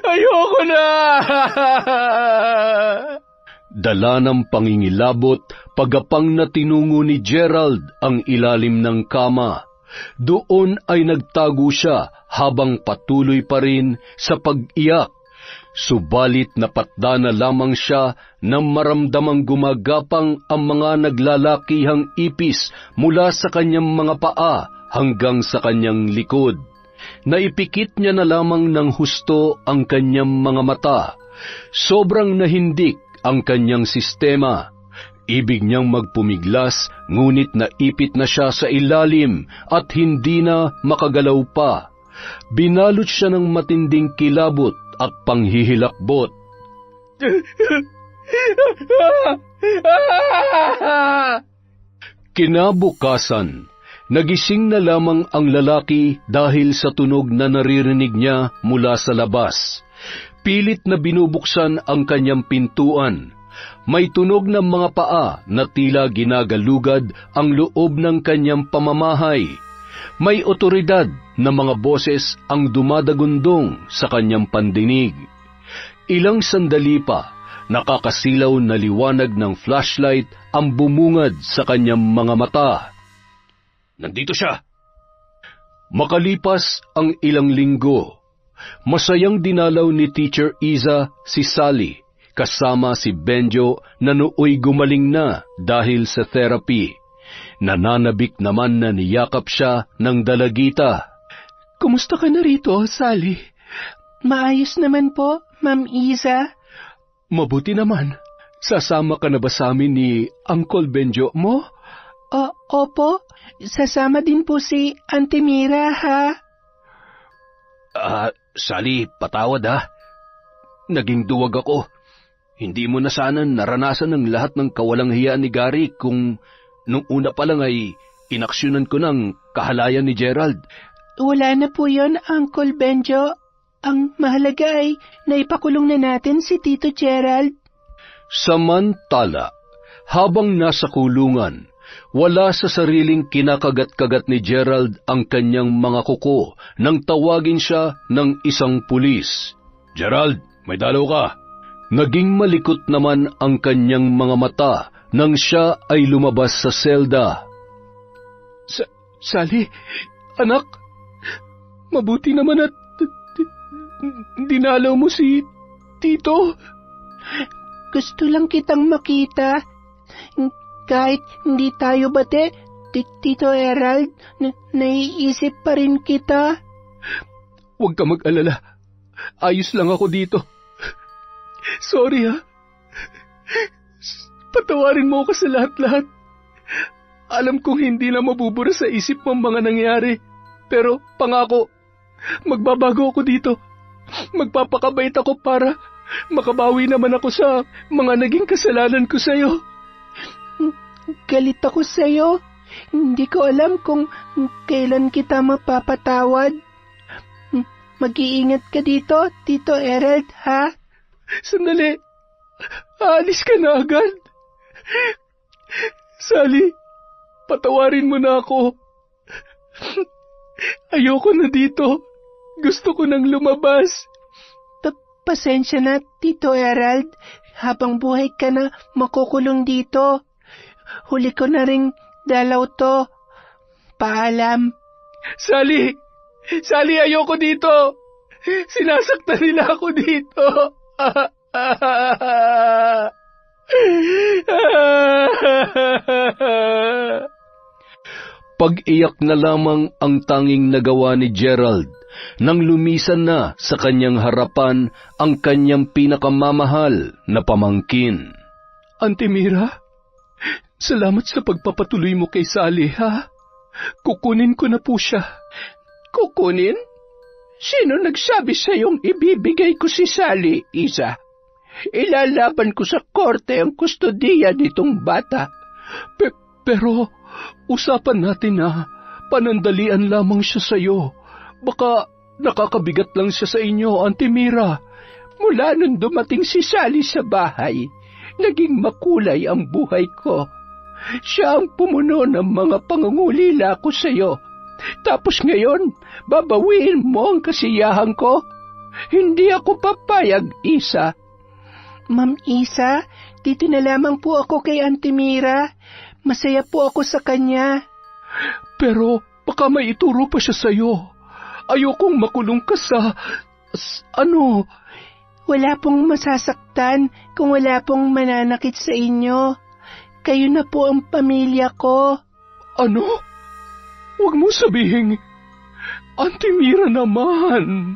Ayoko na! Dala ng pangingilabot, pagapang na tinungo ni Gerald ang ilalim ng kama. Doon ay nagtago siya habang patuloy pa rin sa pag-iyak. Subalit napatda na lamang siya nang maramdamang gumagapang ang mga naglalakihang ipis mula sa kanyang mga paa hanggang sa kanyang likod. Naipikit niya na lamang ng husto ang kanyang mga mata. Sobrang nahindik ang kanyang sistema. Ibig niyang magpumiglas, ngunit naipit na siya sa ilalim at hindi na makagalaw pa. Binalot siya ng matinding kilabot at panghihilakbot. Kinabukasan, nagising na lamang ang lalaki dahil sa tunog na naririnig niya mula sa labas. Pilit na binubuksan ang kanyang pintuan. May tunog ng mga paa na tila ginagalugad ang loob ng kanyang pamamahay. May otoridad na mga boses ang dumadagundong sa kanyang pandinig. Ilang sandali pa, nakakasilaw na liwanag ng flashlight ang bumungad sa kanyang mga mata. Nandito siya! Makalipas ang ilang linggo, Masayang dinalaw ni Teacher Iza si Sally, kasama si Benjo na nooy gumaling na dahil sa therapy. Nananabik naman na niyakap siya ng dalagita. Kumusta ka na rito, Sally? Maayos naman po, Ma'am Iza. Mabuti naman. Sasama ka na ba sa amin ni Uncle Benjo mo? Opo, sasama din po si Auntie Mira, ha? Sally, patawad ha. Naging duwag ako. Hindi mo na sana naranasan ang lahat ng kawalang hiya ni Gary kung nung una pa lang ay inaksyonan ko ng kahalayan ni Gerald. Wala na po yon, Uncle Benjo. Ang mahalaga ay naipakulong na natin si Tito Gerald. Samantala, habang nasa kulungan, wala sa sariling kinakagat-kagat ni Gerald ang kanyang mga kuko nang tawagin siya ng isang pulis. Gerald, may dalaw ka. Naging malikot naman ang kanyang mga mata nang siya ay lumabas sa selda. Sally, anak, mabuti naman at dinalaw mo si Tito. Gusto lang kitang makita. Kahit hindi tayo bate, Tito Gerald, naiisip pa rin kita. Huwag ka mag-alala. Ayos lang ako dito. Sorry ha. Patawarin mo ako sa lahat-lahat. Alam kong hindi na mabubura sa isip mo ang mga nangyari. Pero pangako, magbabago ako dito. Magpapakabait ako para makabawi naman ako sa mga naging kasalanan ko sa'yo. Galit ako sa'yo. Hindi ko alam kung kailan kita mapapatawad. Mag-iingat ka dito, Tito Gerald, ha? Sandali. Aalis ka na agad. Sally, patawarin mo na ako. Ayoko na dito. Gusto ko nang lumabas. Pasensya na, Tito Gerald. Habang buhay ka na makukulong dito. Huli ko na ring dalaw to. Paalam. Sally! Sally, ayoko dito! Sinasaktan nila ako dito! Pag-iyak na lamang ang tanging nagawa ni Gerald nang lumisan na sa kanyang harapan ang kanyang pinakamamahal na pamangkin. Auntie Mira, salamat sa pagpapatuloy mo kay Sally, ha? Kukunin ko na po siya. Kukunin? Sino nagsabi sa'yong ibibigay ko si Sally, Iza? Ilalaban ko sa korte ang kustodiya nitong bata. Pero usapan natin na panandalian lamang siya sa'yo. Baka nakakabigat lang siya sa inyo, Auntie Mira. Mula nung dumating si Sally sa bahay, naging makulay ang buhay ko. Siya ang pumuno ng mga pangungulila ko sa'yo. Tapos ngayon, babawiin mo ang kasiyahan ko? Hindi ako papayag, Isa. Ma'am Isa, dito na lamang po ako kay Auntie Mira. Masaya po ako sa kanya. Pero baka may ituro pa siya sa'yo. Ayokong makulong ka sa... ano? Wala pong masasaktan kung wala pong mananakit sa inyo. Kayo na po ang pamilya ko. Ano? Huwag mo sabihin, Auntie Mira naman.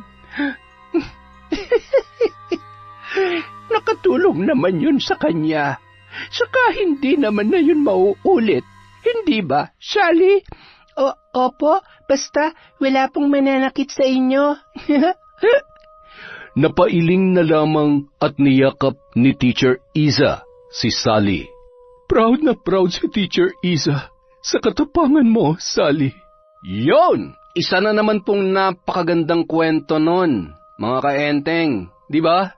Nakatulong naman yun sa kanya. Saka hindi naman na yun mauulit. Hindi ba, Sally? Opo, basta wala pong mananakit sa inyo. Napailing na lamang at niyakap ni Teacher Iza si Sally. Proud na proud si Teacher Iza sa katapangan mo, Sally. Yon! Isa na naman pong napakagandang kwento nun, mga kaenteng. Di ba?